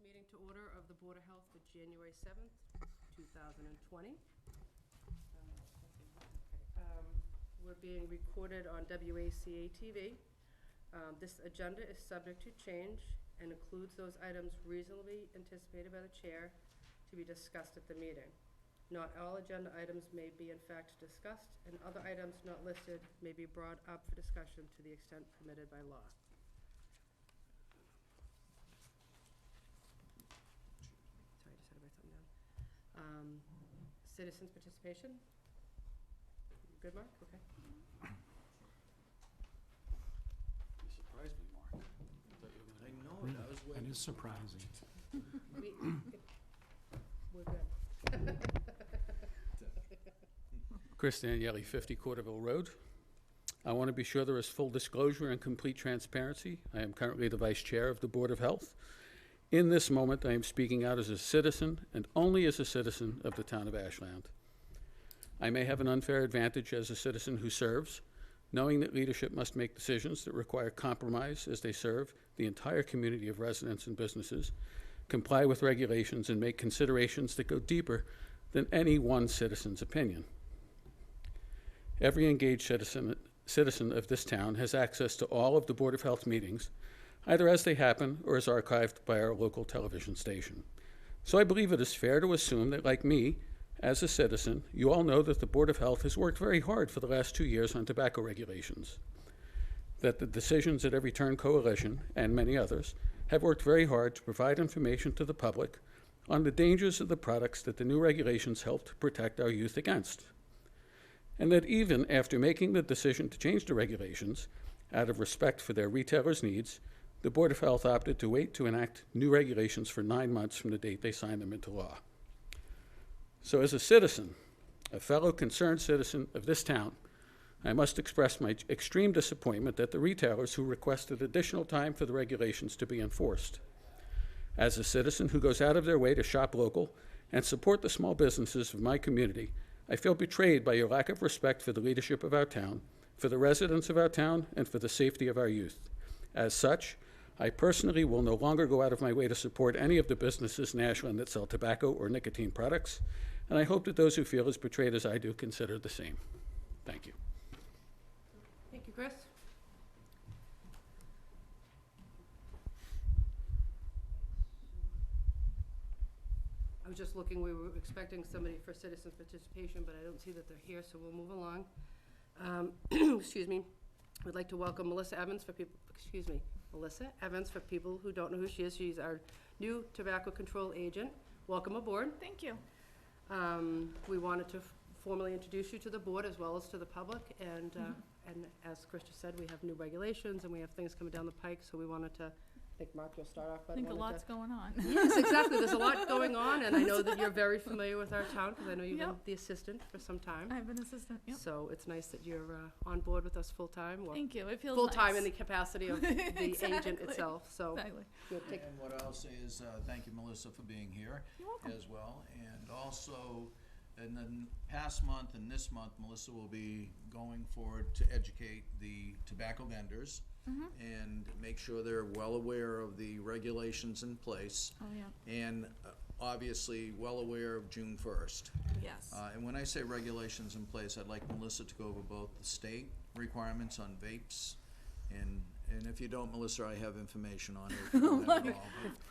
meeting to order of the Board of Health for January 7th, 2020. We're being recorded on WACA-TV. This agenda is subject to change and includes those items reasonably anticipated by the chair to be discussed at the meeting. Not all agenda items may be in fact discussed, and other items not listed may be brought up for discussion to the extent permitted by law. Sorry, I just had to write something down. Citizens' participation? Good, Mark? Okay. You surprised me, Mark. I know it, I was waiting. That is surprising. We're good. Chris Daniele, 50 Corderville Road. I want to be sure there is full disclosure and complete transparency. I am currently the Vice Chair of the Board of Health. In this moment, I am speaking out as a citizen and only as a citizen of the town of Ashland. I may have an unfair advantage as a citizen who serves, knowing that leadership must make decisions that require compromise as they serve the entire community of residents and businesses, comply with regulations, and make considerations that go deeper than any one citizen's opinion. Every engaged citizen of this town has access to all of the Board of Health meetings, either as they happen or as archived by our local television station. So I believe it is fair to assume that, like me, as a citizen, you all know that the Board of Health has worked very hard for the last 2 years on tobacco regulations, that the Decisions at Every Turn Coalition, and many others, have worked very hard to provide information to the public on the dangers of the products that the new regulations help to protect our youth against. And that even after making the decision to change the regulations, out of respect for their retailers' needs, the Board of Health opted to wait to enact new regulations for 9 months from the date they signed them into law. So as a citizen, a fellow concerned citizen of this town, I must express my extreme disappointment that the retailers who requested additional time for the regulations to be enforced. As a citizen who goes out of their way to shop local and support the small businesses of my community, I feel betrayed by your lack of respect for the leadership of our town, for the residents of our town, and for the safety of our youth. As such, I personally will no longer go out of my way to support any of the businesses in Ashland that sell tobacco or nicotine products, and I hope that those who feel as betrayed as I do consider the same. Thank you. Thank you, Chris. I was just looking, we were expecting somebody for citizens' participation, but I don't see that they're here, so we'll move along. Excuse me. We'd like to welcome Melissa Evans for people who don't know who she is. She's our new tobacco control agent. Welcome aboard. Thank you. We wanted to formally introduce you to the board as well as to the public, and as Chris just said, we have new regulations and we have things coming down the pike, so we wanted to, I think Mark, you'll start off. I think a lot's going on. Yes, exactly. There's a lot going on, and I know that you're very familiar with our town, because I know you've been the assistant for some time. I've been assistant, yep. So it's nice that you're on board with us full-time. Thank you, it feels Full-time nice. in the capacity of the Exactly. agent itself, so. Exactly. And what I'll say is, thank you, Melissa, for being here. You're welcome. As well. And also, in the past month and this month, Melissa will be going forward to educate the tobacco vendors and make sure they're well aware of the regulations in place. Oh, yeah. And obviously, well aware of June 1st. Yes. And when I say regulations in place, I'd like Melissa to go over both the state requirements on vapes, and if you don't, Melissa, I have information on it. If you don't have it all.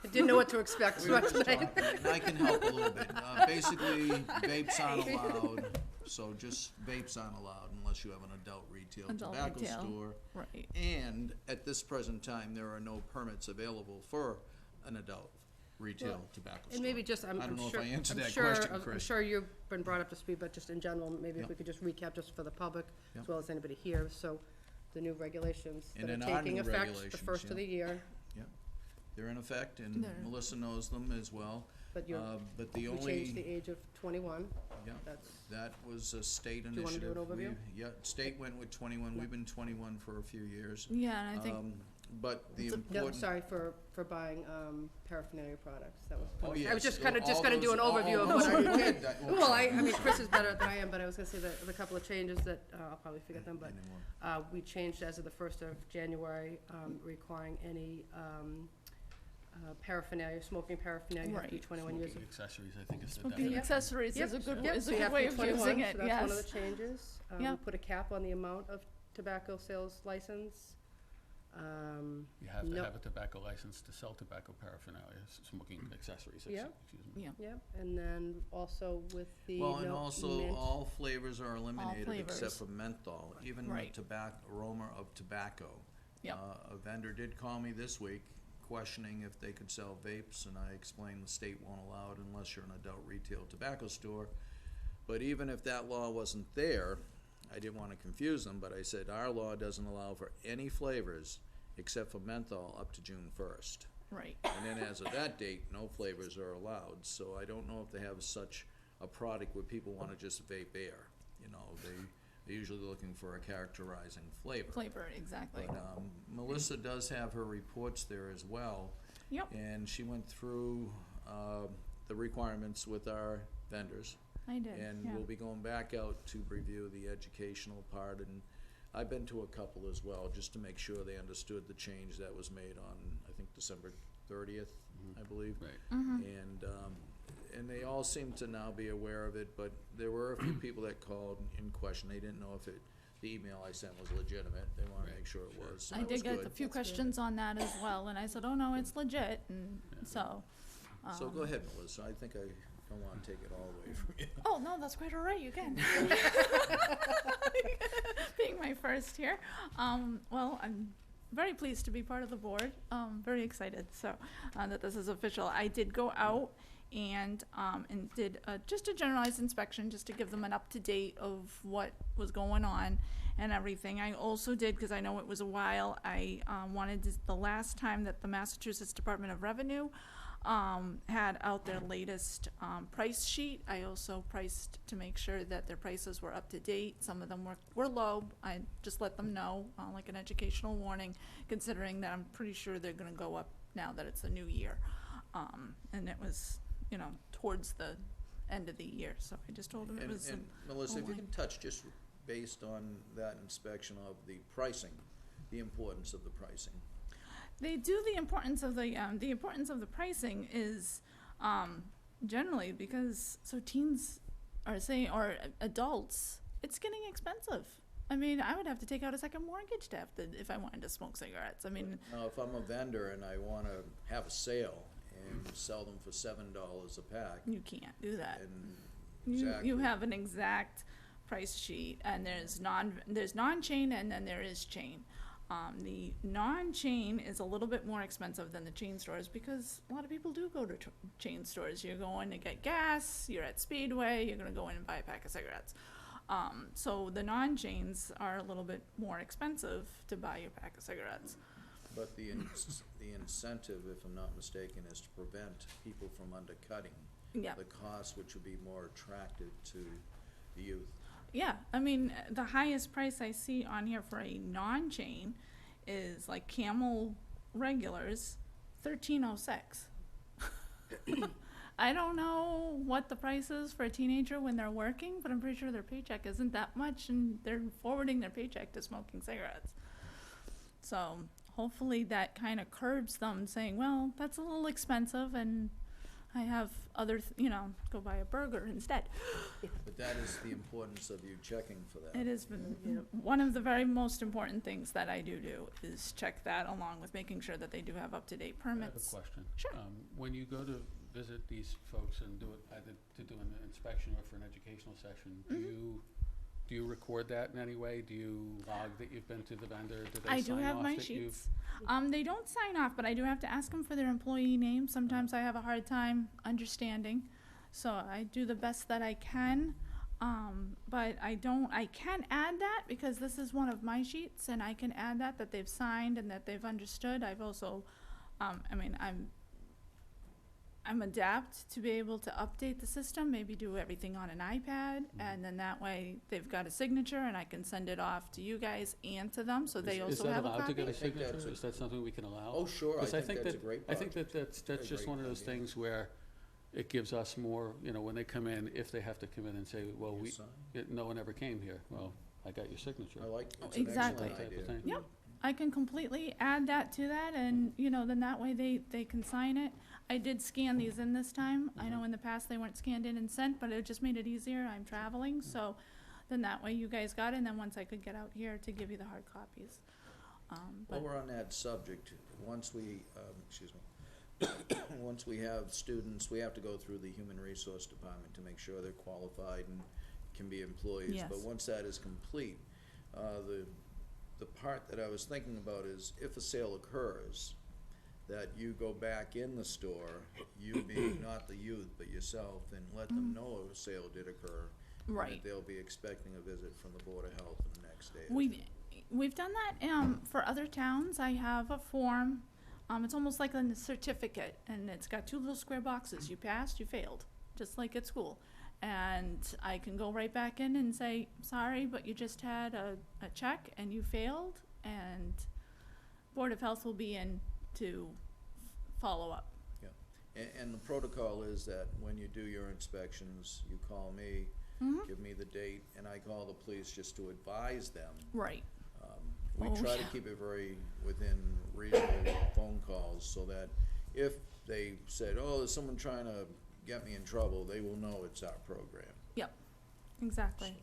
I didn't know what to expect We were tonight. talking, and I can help a little bit. Basically, vapes aren't allowed, so just vapes aren't allowed unless you have an adult retail tobacco store. Right. And at this present time, there are no permits available for an adult retail tobacco store. And maybe just, I don't know sure, if I answered I'm that sure, question, I'm Chris. sure you've been brought up to speed, but just in general, maybe if Yep. we could just recap just for the public, Yep. as well as anybody here, so the new regulations And that then are our taking new effect the regulations, first of yeah. the year, They're in effect, and They're- Melissa knows them as well. but you're, But the we only, changed the age of 21, yeah, that's, that was a state you wanna do initiative. an overview? Yeah, state went with 21. Yeah. We've been 21 for a few years. Yeah, and I think, But the It's a- no, important. sorry, for buying paraphernalia products, that was. Oh, I yes. was just All gonna do an those- overview of oh, what oh, our go new ahead. That- oh, Well, sorry. I mean, Chris is better than I am, but I was gonna say the couple of changes that, I'll probably forget them, but Anymore. we changed as of the 1st of January, requiring any paraphernalia, smoking paraphernalia, you have to be Right. 21 years Smoking of. accessories, I think is the Smoking definition. accessories Yep. is a good, Yep, is so a you good have to way be of 21, using it, so that's one of the yes. changes. We Yep. put a cap on the amount of tobacco sales license. You have to No- have a tobacco license to sell tobacco paraphernalia, smoking accessories, Yeah. excuse me. Yeah, Yep, and then also with the Well, and no also, mint. all flavors are eliminated except flavors. for menthol, even the Right. aroma of tobacco. Yep. A vendor did call me this week questioning if they could sell vapes, and I explained the state won't allow it unless you're an adult retail tobacco store. But even if that law wasn't there, I didn't want to confuse them, but I said our law doesn't allow for any flavors except for menthol up to June 1st. right. And then as of that date, no flavors are allowed, so I don't know if they have such a product where people want to just vape air. You know, they're usually looking for a characterizing flavor. Flavor, exactly. But Melissa does have her reports there as well. Yep. And she went through the requirements with our vendors. I did, And yeah. we'll be going back out to review the educational part, and I've been to a couple as well, just to make sure they understood the change that was made on, I think, December 30th, I believe. Right. Mm-hmm. And they all seem to now be aware of it, but there were a few people that called in question. They didn't know if the email I sent was legitimate. They wanted to Right, make sure it sure. was. So I that was did get good. a few That's good. questions on that as well, and I said, oh, no, it's legit, and so. So go ahead, Melissa. I think I don't want to take it all away from you. Oh, no, that's quite all right, you can. Being my first here. Well, I'm very pleased to be part of the board, very excited, so, that this is official. I did go out and did just a generalized inspection, just to give them an up-to-date of what was going on and everything. I also did, because I know it was a while, I wanted to, the last time that the Massachusetts Department of Revenue had out their latest price sheet. I also priced to make sure that their prices were up to date. Some of them were low. I just let them know, like an educational warning, considering that I'm pretty sure they're gonna go up now that it's a new year. And it was, you know, towards the end of the year, so I just told them it was. And Melissa, if you line. can touch just based on that inspection of the pricing, the importance of the pricing. They do the importance of the pricing is, generally because, so teens are saying, or adults, it's getting expensive. I mean, I would have to take out a second mortgage to if I wanted to smoke cigarettes. I mean, Now, if I'm a vendor and I want to have a sale and sell them for $7 a pack, you can't do that. and You exactly. have an exact price sheet, and there's non-chain, and then there is chain. The non-chain is a little bit more expensive than the chain stores, because a lot of people do go to chain stores. You're going to get gas, you're at Speedway, you're gonna go in and buy a pack of cigarettes. So the non-chains are a little bit more expensive to buy your pack of cigarettes. But the incentive, if I'm not mistaken, is to prevent people from undercutting Yeah. the cost, which would be more attractive to the youth. Yeah, I mean, the highest price I see on here for a non-chain is like Camel regulars, $13.06. I don't know what the price is for a teenager when they're working, but I'm pretty sure their paycheck isn't that much, and they're forwarding their paycheck to smoking cigarettes. So hopefully that kind of curbs them saying, well, that's a little expensive, and I have other, go buy a burger instead. But that is the importance of you checking for that. It is one of the very most important things that I do is check that, along with making sure that they do have up-to-date I have a permits. question. Sure. When you go to visit these folks and do it, either to do an inspection or for an educational session, do you record that in any way? Do you log that you've been to the vendor? Do they I do sign have off my that you've- sheets. They don't sign off, but I do have to ask them for their employee name. Sometimes I have a hard time understanding, so I do the best that I can. But I can add that, because this is one of my sheets, and I can add that they've signed and that they've understood. I've also, I'm adapt to be able to update the system, maybe do everything on an iPad, and then that way they've got a signature, and I can send it off to you guys and to them, so they also have a Is that allowed to get copy. a I think signature? that's a- Is that something we can allow? Oh, sure, I 'Cause think that's a great I think part. that's Very just great one of those idea. things where it gives us more, when they come in, if they have to come in and say, well, You sign. no one ever came here. Well, I got your signature. I like, Oh, it's an exactly. excellent Type of idea. thing. Yep. I can completely add that to that, and, you know, then that way they can sign it. I did scan these in this time. I know in the past they weren't scanned in and sent, but it just made it easier. I'm traveling, so then that way you guys got it, and then once I could get out here to give you the hard copies. While we're on that subject, once we, once we have students, we have to go through the Human Resource Department to make sure they're qualified and can be employees. Yes. But once that is complete, the part that I was thinking about is if a sale occurs, that you go back in the store, you being not the youth but yourself, and let them know a sale did occur. and Right. that they'll be expecting a visit from the Board of Health in the next day or two. We've done that for other towns. I have a form. It's almost like a certificate, and it's got 2 little square boxes. You passed, you failed, just like at school. And I can go right back in and say, sorry, but you just had a check and you failed, and Board of Health will be in to follow up. And the protocol is that when you do your inspections, you call me, Mhm. give me the date, and I call the police just to advise them. Right. We Oh, try to yeah. keep it very within reasonable phone calls, so that if they said, oh, there's someone trying to get me in trouble, they will know it's our program. Exactly.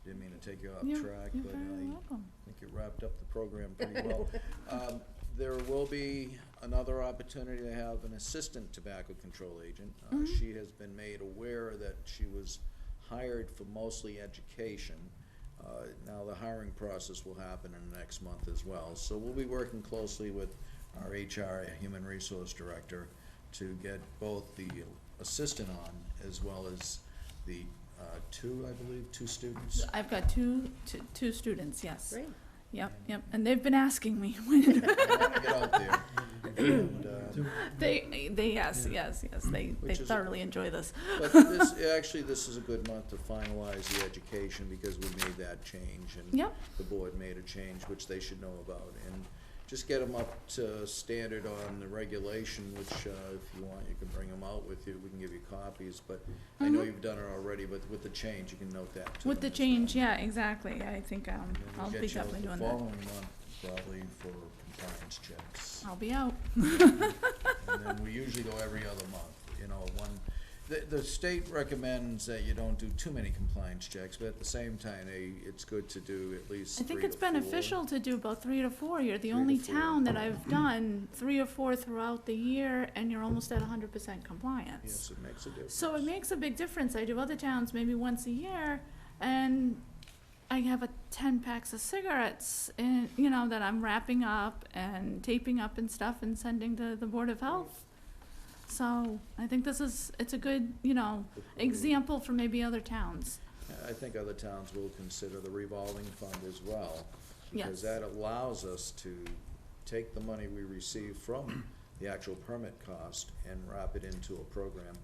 Didn't mean to take you off You're- track, You're but very I welcome. think you wrapped up the program pretty well. There will be another opportunity to have an assistant tobacco control agent. She has been made aware that she was hired for mostly education. Now the hiring process will happen in the next month as well. So we'll be working closely with our HR, Human Resource Director, to get both the assistant on as well as the 2 students. I've got two students, yes. Great. Yep, and they've been asking me. Get out there. And, Yes, they Which is- thoroughly enjoy this. But this is a good month to finalize the education, because we made that change, and Yep. the board made a change, which they should know about, and just get them up to standard on the regulation, which, if you want, you can bring them out with you, we can give you copies, but I know you've done it already, but with the change, you can note that too. With the change, yeah, exactly. I think I'll be definitely doing The that. following month, probably for compliance checks. I'll be out. And then we usually go every other month, the state recommends that you don't do too many compliance checks, but at the same time, it's good to do at least I think 3 it's to 4. beneficial to do about 3 to 4. You're the 3 to only 4. town that I've done 3 or 4 throughout the year, and you're almost at 100% compliance. Yes, it makes a difference. So it makes a big difference. I do other towns maybe once a year, and I have 10 packs of cigarettes, and that I'm wrapping up and taping up and stuff and sending to the Board of Health. So I think it's a good, example for maybe other towns. I think other towns will consider the revolving fund as well, because Yes. that allows us to take the money we receive from the actual permit cost and wrap it into a program.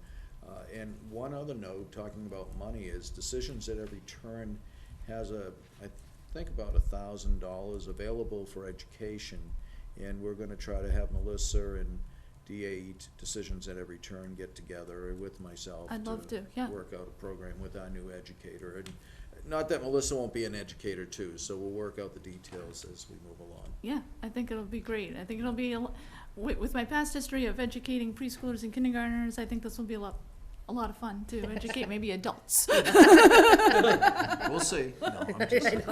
And one other note, talking about money, is Decisions at Every Turn has I think about $1,000 available for education, and we're gonna try to have Melissa and DA Decisions at Every Turn get together with myself. I'd love to, yeah. Work out a program with our new educator. And not that Melissa won't be an educator too, so we'll work out the details as we move along. Yeah, I think it'll be great. I think it'll be, with my past history of educating preschoolers and kindergartners, I think this will be a lot of fun to educate maybe adults. We'll see. No, I'm just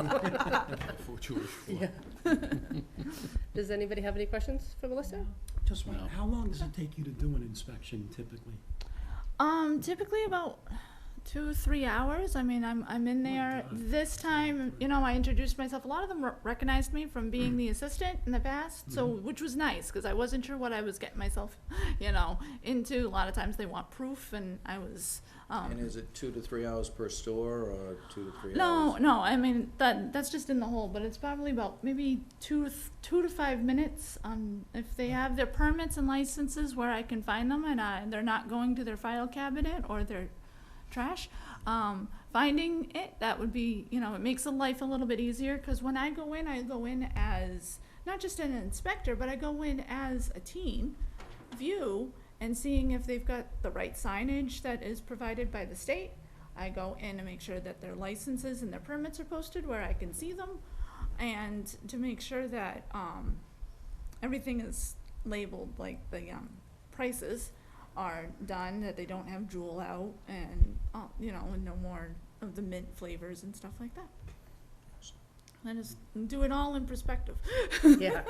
Does anybody have any questions for Melissa? Just one, how long does it take you to do an inspection typically? Typically about 2-3 hours. I mean, I'm in there. God. This time, I introduced myself. A lot of them recognized me from being the assistant in the past, so which was nice, because I wasn't sure what I was getting myself, into. A lot of times they want proof, and I was. And is it 2 to 3 hours per store, or 2 to 3 hours? No. I mean that's just in the hole, but it's probably about maybe 2 to 5 minutes. If they have their permits and licenses where I can find them, and they're not going to their file cabinet or their trash, finding it, that would be, it makes the life a little bit easier, because when I go in as not just an inspector, but I go in as a teen view and seeing if they've got the right signage that is provided by the state. I go in and make sure that their licenses and their permits are posted where I can see them. and to make sure that everything is labeled, like the prices are done, that they don't have Jewel out, and and no more of the mint flavors and stuff like that. Let us do it all in perspective. Yeah.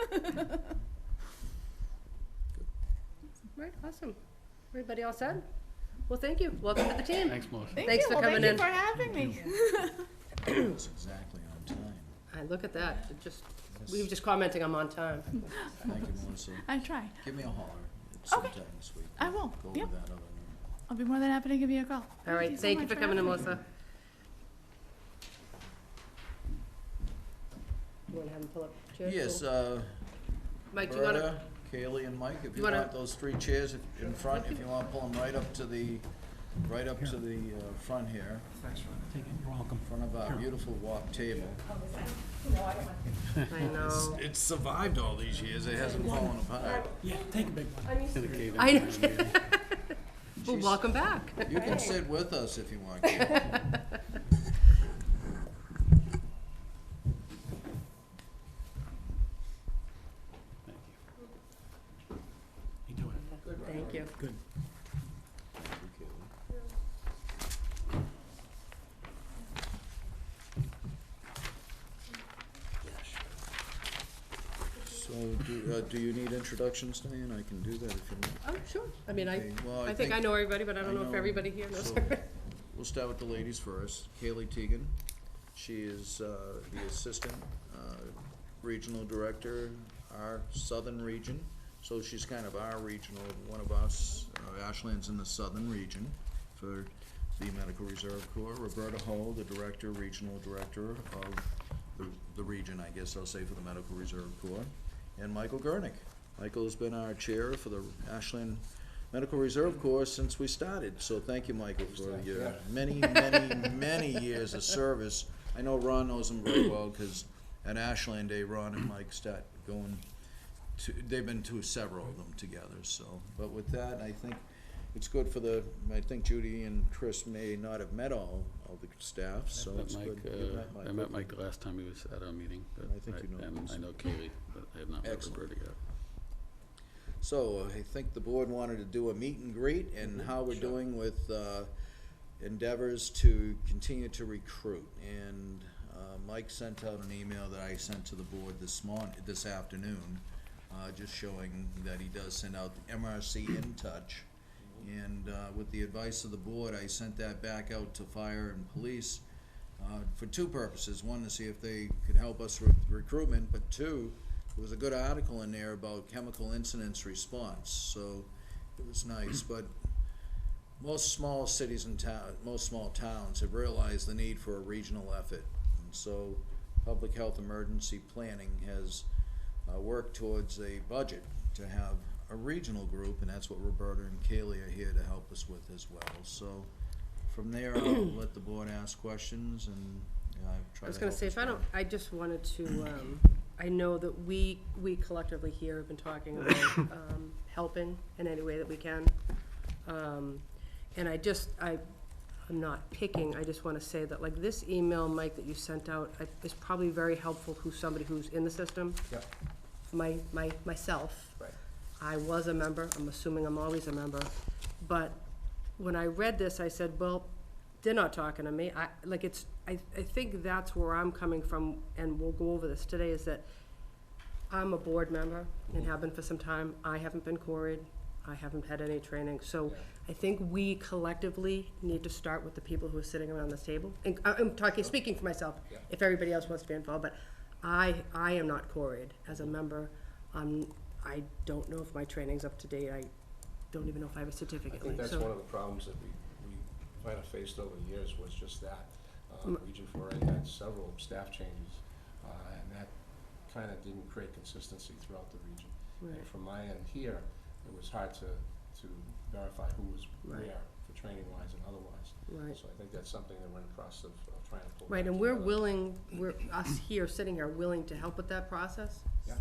Right, awesome. Everybody all set? Well, thank you. Welcome to the team. Thanks, Melissa. Thanks for coming Thank in. you for having me. It's exactly on time. Look at that. We were just commenting I'm on time. Thank you, Melissa. I try. Give me a holler sometime this week. I will. Go Yep. over that other one. I'll be more than happy to give you a call. All right, so thank you much for coming in, having me. Melissa. You wanna have him pull up chairs? Yes, Mike, do you wanna? Berta, Kaylee, and Mike, if You you wanna- want those 3 chairs in front, if you want to pull them right up to the front here, Thanks for taking, you're welcome. in front of our beautiful walk table. I know. It's survived all these years, it hasn't fallen apart. Yeah, take a big one. I know. Well, welcome back. You can sit with us if you want, Kaylee. You doing? Thank you. Good. So, do you need introductions, Diane? I can do that if you want. Oh, sure. I mean, Okay, well, I think I know everybody, but I don't I know if know- everybody here knows so- her. We'll start with the ladies first. Kaylee Teagan, she is the Assistant Regional Director, our Southern Region. So she's kind of our regional, one of us. Ashland's in the Southern Region for the Medical Reserve Corps. Roberta Hull, the Director, Regional Director of the region, I guess I'll say, for the Medical Reserve Corps. And Michael Gurnick. Michael's been our chair for the Ashland Medical Reserve Corps since we started. So thank you, Michael, for your many, many, many years of service. I know Ron knows him very well, because at Ashland Day, Ron and Mike start going to, they've been to several of them together, so. But with that, I think it's good for I think Judy and Chris may not have met all the staff, so Met it's Mike, good. You've met I met Mike the last time he was at our meeting, but I think you know and him. I know Kaylee, but I have not met Excellent. Roberta yet. So I think the board wanted to do a meet and greet and how we're doing with endeavors to continue to recruit. And Mike sent out an email that I sent to the board this afternoon, just showing that he does send out the MRC In Touch. And with the advice of the board, I sent that back out to fire and police for 2 purposes. One, to see if they could help us with recruitment, but 2, there was a good article in there about chemical incidents response, so it was nice. But most small cities and most small towns have realized the need for a regional effort. And so Public Health Emergency Planning has worked towards a budget to have a regional group, and that's what Roberta and Kaylee are here to help us with as well. So from there, I'll let the board ask questions and try to I was gonna help say, us if out. I just wanted to, I know that we collectively here have been talking about, helping in any way that we can. And I'm not picking, I just wanna say that, like, this email, Mike, that you sent out, is probably very helpful to somebody who's in the system. Yep. Myself. Right. I was a member, I'm assuming I'm always a member, but when I read this, I said, well, they're not talking to me. I think that's where I'm coming from, and we'll go over this today, is that I'm a board member and have been for some time. I haven't been quarried. I haven't had any training. So I think we collectively need to start with the people who are sitting around this table. And I'm speaking for myself, Yeah. if everybody else wants to be involved, but I am not quarried as a member. I don't know if my training's up to date. I don't even know if I have a I certificate. think that's So- one of the problems that we kind of faced over the years, was just that. Region 4A had several staff changes, and that kind of didn't create consistency throughout the region. Right. And from my end here, it was hard to verify who was Right. where, for training wise and otherwise. Right. So I think that's something that we're in the process of trying to pull Right, back and we're together. willing, us here, sitting here, willing to help with that process. Yeah.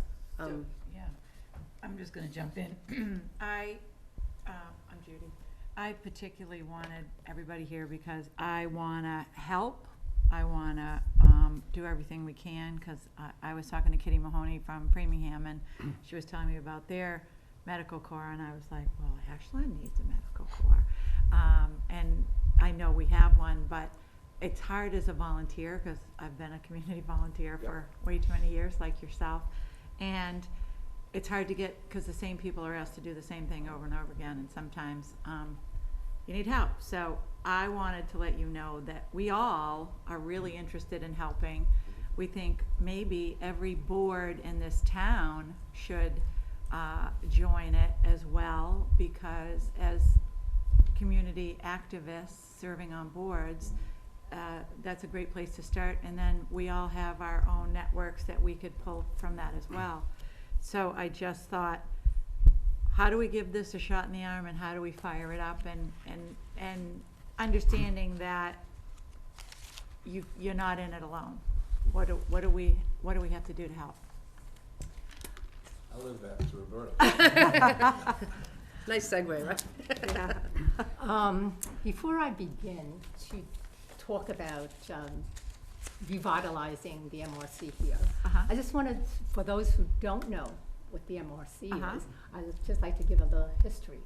Yeah, I'm just gonna jump in. I'm Judy. I particularly wanted everybody here because I wanna help, I wanna do everything we can, because I was talking to Kitty Mahoney from Framingham, and she was telling me about their medical corps, and I was like, well, Ashland needs a medical corps. And I know we have one, but it's hard as a volunteer, because I've been a community volunteer for way too many years, like yourself. And it's hard to get, because the same people are asked to do the same thing over and over again, and sometimes you need help. So I wanted to let you know that we all are really interested in helping. We think maybe every board in this town should join it as well, because as community activists serving on boards, that's a great place to start. And then we all have our own networks that we could pull from that as well. So I just thought, how do we give this a shot in the arm, and how do we fire it up, and understanding that you're not in it alone. What do we have to do to help? I live that to Roberta. Nice segue, right? Yeah. Before I begin to talk about revitalizing the MRC here, I just wanted, for those who don't know what the MRC is, I'd just like to give a little history.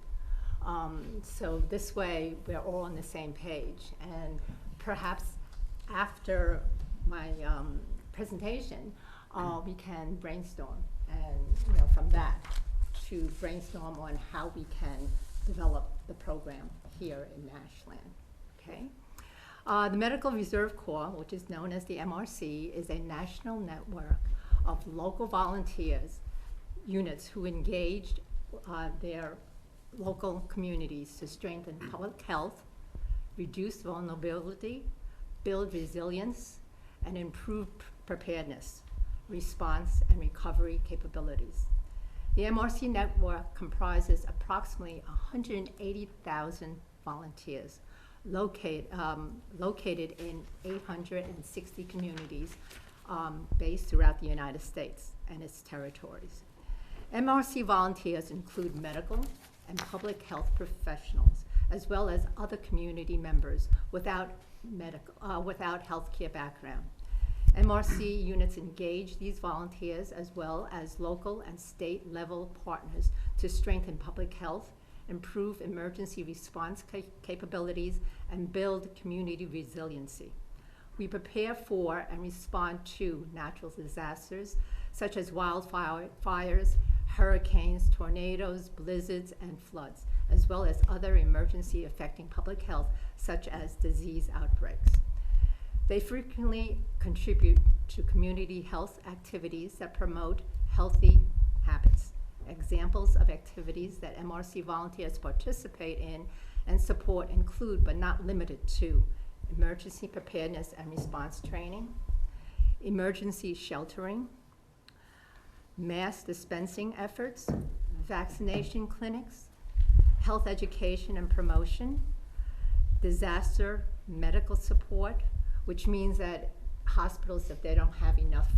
So this way we're all on the same page, and perhaps after my presentation, we can brainstorm, and from that to brainstorm on how we can develop the program here in Ashland. Okay. The Medical Reserve Corps, which is known as the MRC, is a national network of local volunteers, units who engaged their local communities to strengthen public health, reduce vulnerability, build resilience, and improve preparedness, response, and recovery capabilities. The MRC network comprises approximately 180,000 volunteers located in 860 communities based throughout the United States and its territories. MRC volunteers include medical and public health professionals, as well as other community members without healthcare background. MRC units engage these volunteers as well as local and state level partners to strengthen public health, improve emergency response capabilities, and build community resiliency. We prepare for and respond to natural disasters such as wildfires, hurricanes, tornadoes, blizzards, and floods, as well as other emergency affecting public health such as disease outbreaks. They frequently contribute to community health activities that promote healthy habits. Examples of activities that MRC volunteers participate in and support include, but not limited to, emergency preparedness and response training, emergency sheltering, mass dispensing efforts, vaccination clinics, health education and promotion, disaster medical support, which means that hospitals, if they don't have enough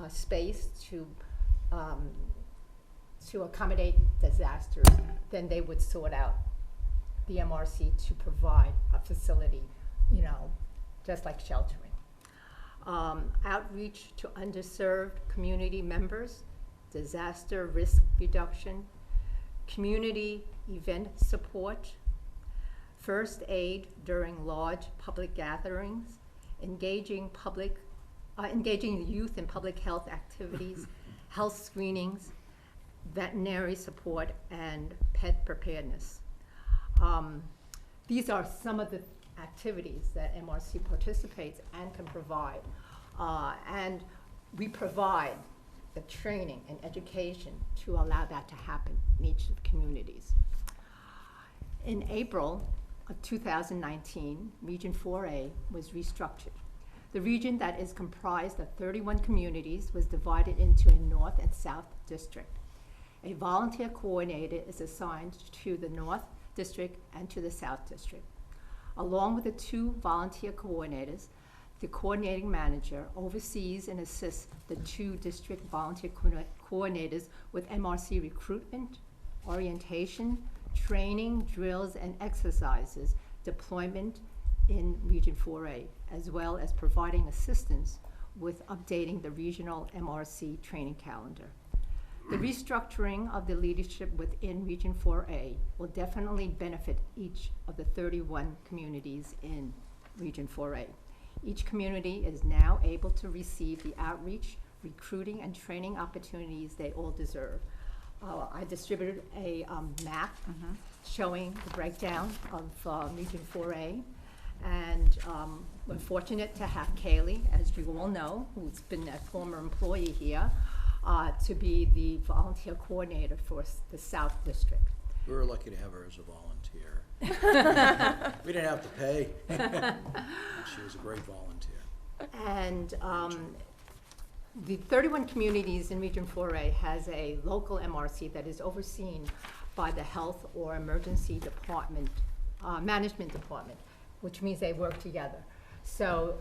space to accommodate disasters, then they would sort out the MRC to provide a facility, just like sheltering. Outreach to underserved community members, disaster risk reduction, community event support, first aid during large public gatherings, engaging youth in public health activities, health screenings, veterinary support, and pet preparedness. These are some of the activities that MRC participates and can provide. And we provide the training and education to allow that to happen in each of the communities. In April of 2019, Region 4A was restructured. The region that is comprised of 31 communities was divided into a North and South District. A volunteer coordinator is assigned to the North District and to the South District. Along with the two volunteer coordinators, the coordinating manager oversees and assists the two district volunteer coordinators with MRC recruitment, orientation, training, drills, and exercises, deployment, in Region 4A, as well as providing assistance with updating the regional MRC training calendar. The restructuring of the leadership within Region 4A will definitely benefit each of the 31 communities in Region 4A. Each community is now able to receive the outreach, recruiting, and training opportunities they all deserve. I distributed a map showing the breakdown of Region 4A. And we're fortunate to have Kaylee, as you all know, who's been a former employee here, to be the volunteer coordinator for the South District. We were lucky to have her as a volunteer. We didn't have to pay. She was a great volunteer. And the 31 communities in Region 4A has a local MRC that is overseen by the Health or Emergency Department, Management Department, which means they work together. So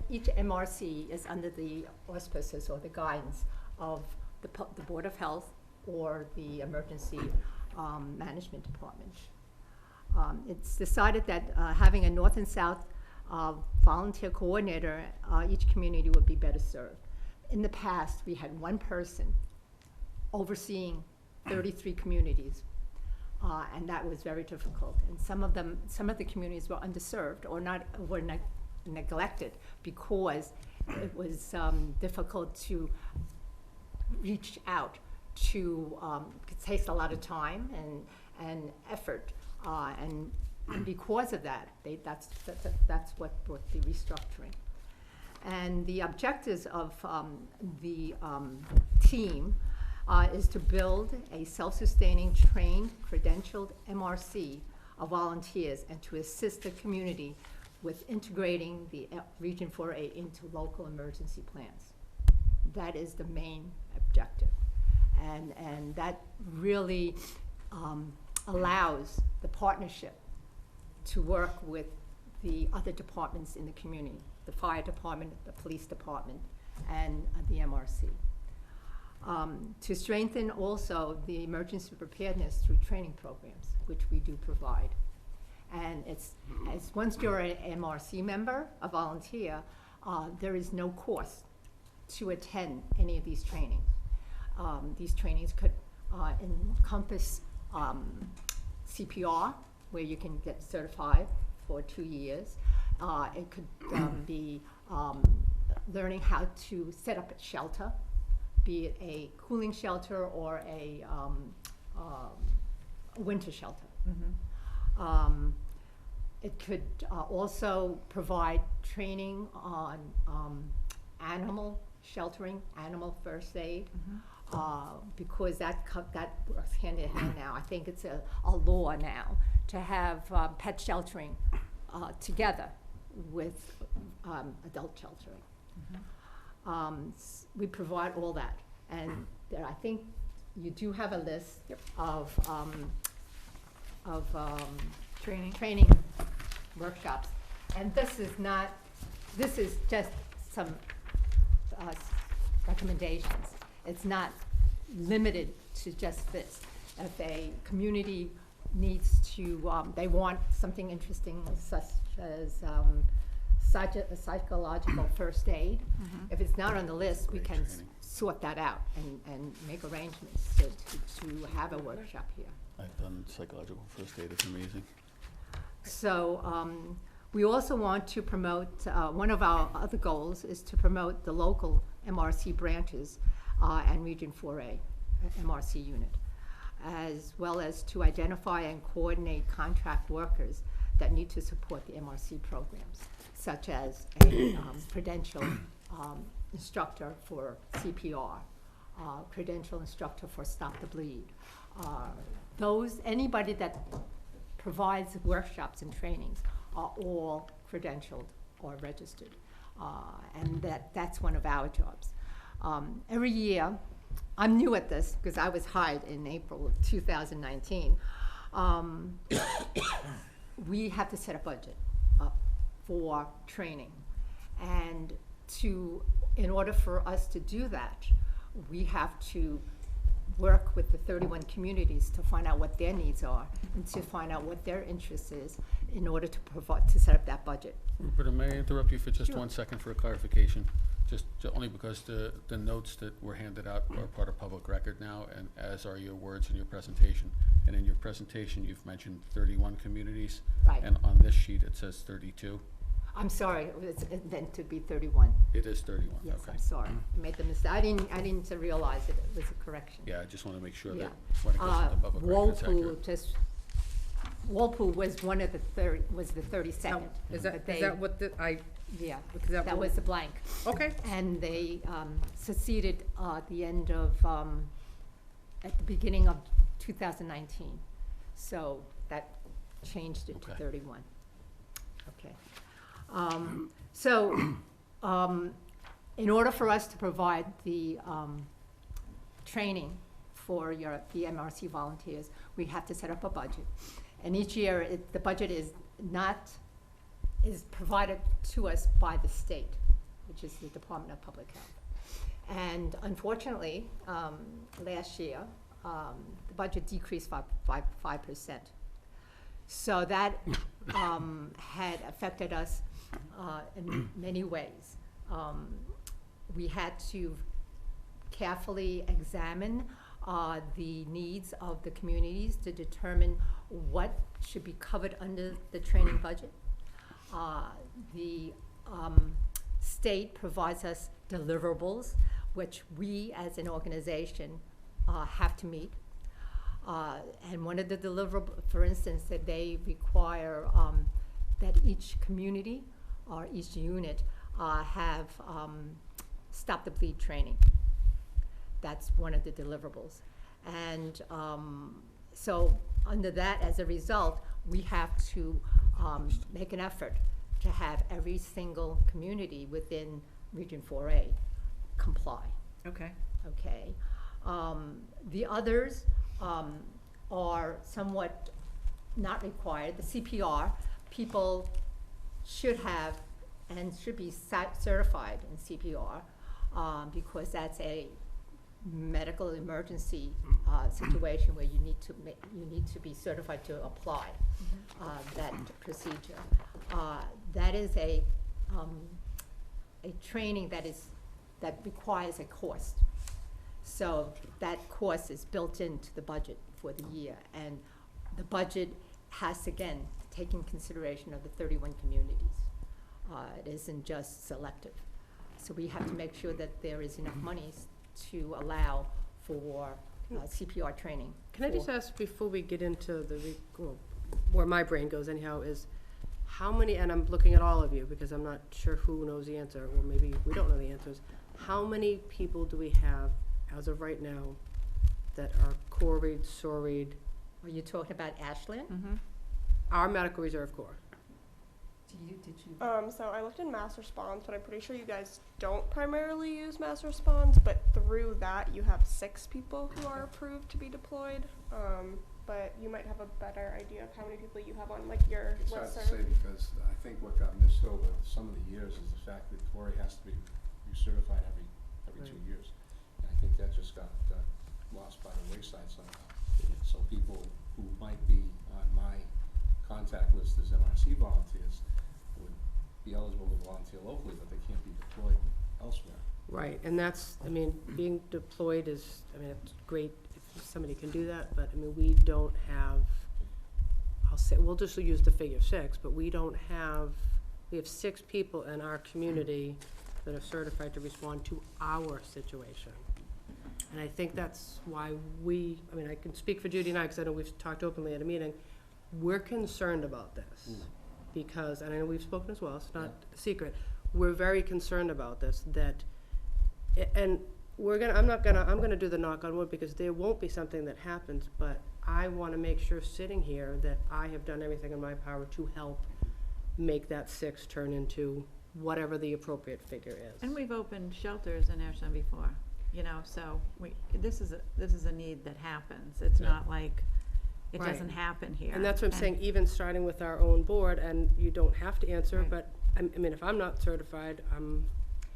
each MRC is under the auspices or the guidance of the Board of Health or the Emergency Management Department. It's decided that having a North and South volunteer coordinator, each community would be better served. In the past, we had one person overseeing 33 communities. And that was very difficult. And some of the communities were underserved or were neglected because it was difficult to reach out to, it takes a lot of time and effort. And because of that, that's what brought the restructuring. And the objectives of the team is to build a self-sustaining, trained, credentialed MRC of volunteers and to assist the community with integrating the Region 4A into local emergency plans. That is the main objective. And that really allows the partnership to work with the other departments in the community, the fire department, the police department, and the MRC. To strengthen also the emergency preparedness through training programs, which we do provide. And it's once you're an MRC member, a volunteer, there is no cost to attend any of these trainings. These trainings could encompass CPR, where you can get certified for 2 years. It could be learning how to set up a shelter, be it a cooling shelter or a winter shelter. It could also provide training on animal sheltering, animal first aid, because that works hand in hand now. I think it's a law now to have pet sheltering together with adult sheltering. We provide all that, and there, I think you do have a list of training workshops, and this is just some recommendations. It's not limited to just this. If a community needs to, they want something interesting such as psychological first aid. If it's not on the list, we can sort that out and make arrangements to have a workshop here. I've done psychological first aid, it's amazing. So we also want to promote, one of our other goals is to promote the local MRC branches and Region 4A MRC unit, as well as to identify and coordinate contract workers that need to support the MRC programs, such as a credential instructor for CPR, credential instructor for Stop the Bleed. Anybody that provides workshops and trainings are all credentialed or registered, and that's one of our jobs. Every year, I'm new at this because I was hired in April of 2019. We have to set a budget for training, and in order for us to do that, we have to work with the 31 communities to find out what their needs are and to find out what their interest is in order to provide, to set up that budget. Rupert, may I interrupt you for just Sure. 1 second for a clarification? Just only because the notes that were handed out are part of public record now, and as are your words in your presentation. And in your presentation, you've mentioned 31 communities. Right. And on this sheet, it says 32. I'm sorry, it was meant to be 31. It is 31, Yes, okay. I'm sorry. I made the mistake. I didn't realize it. It was a correction. Yeah, I just want to make sure Yeah. that when it goes into public record, it's Walpole accurate. Walpole was one of the was the 32nd. Is but that they- what the, Yeah, is that that what- was the blank. okay, And they seceded at the end of, at the beginning of 2019. So that changed it to Okay. 31. Okay. So, in order for us to provide the training for the MRC volunteers, we have to set up a budget. And each year, the budget is provided to us by the state, which is the Department of Public Health. And unfortunately, last year, the budget decreased by 5%. So that had affected us in many ways. We had to carefully examine the needs of the communities to determine what should be covered under the training budget. The state provides us deliverables, which we as an organization have to meet. And one of the deliverables, for instance, that they require that each community or each unit have stop the bleed training. That's one of the deliverables. And so under that, as a result, we have to make an effort to have every single community within Region 4A comply. okay. Okay. The others are somewhat not required. The CPR, people should have and should be certified in CPR because that's a medical emergency situation where you need to be certified to apply that procedure. That is a training that requires a course. So that course is built into the budget for the year, and the budget has, again, taken consideration of the 31 communities. It isn't just selective. So we have to make sure that there is enough money to allow for CPR training. Can I just for- ask, before we get into where my brain goes anyhow, is how many, and I'm looking at all of you because I'm not sure who knows the answer, or maybe we don't know the answers. How many people do we have as of right now that are CORID, SORID, Are you talking about Ashland? our medical reserve corps? Did you? So I looked in mass response, but I'm pretty sure you guys don't primarily use mass response, but through that you have 6 people who are approved to be deployed. But you might have a better idea of how many people you have on like your It's hard to say listserv. because I think what got missed over some of the years is the fact that Cory has to be recertified every 2 years. And I think that just got lost by the wayside somehow. So people who might be on my contact list as MRC volunteers would be eligible to volunteer locally, but they can't be deployed elsewhere. Right, and that's, I mean, being deployed is, I mean, it's great if somebody can do that, but, I mean, we don't have, I'll say, we'll just use the figure 6, but we don't have, we have 6 people in our community that are certified to respond to our situation. And I think that's why I mean, I can speak for Judy and I, because I know we've talked openly at a meeting, we're concerned about this. Because, and I know we've spoken as well, it's not a secret, we're very concerned about this, and I'm gonna do the knock on wood, because there won't be something that happens, but I wanna make sure sitting here that I have done everything in my power to help make that 6 turn into whatever the appropriate figure is. And we've opened shelters in Ashland before, you know, so this is a need that happens. It's Yeah. not like it Right. doesn't happen here. And that's what I'm saying, even starting with our own board, and you don't have to answer, Right. but, I mean, if I'm not certified, I'm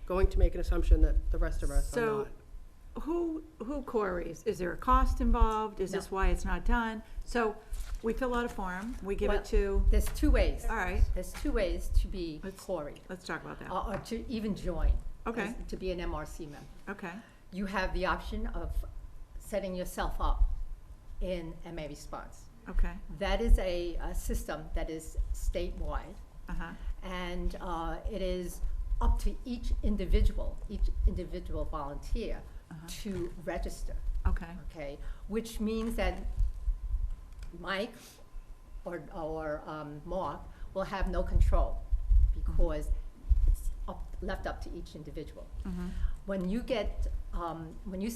going to make an assumption that the rest of us are So, not. who queries? Is there a cost involved? Is No. this why it's not done? So we fill out a form, we give Well, it to, There's two ways. all right, There's two ways to be Let's- queried, let's talk about that. or to even join. Okay. To be an MRC member. Okay, You have the option of setting yourself up in MA Response. okay, That is a system that is statewide, uh-huh, and it is up to each individual volunteer to register, okay, okay? Which means that Mike or Mark will have no control, because it's left up to each individual. mhm, When you get, when you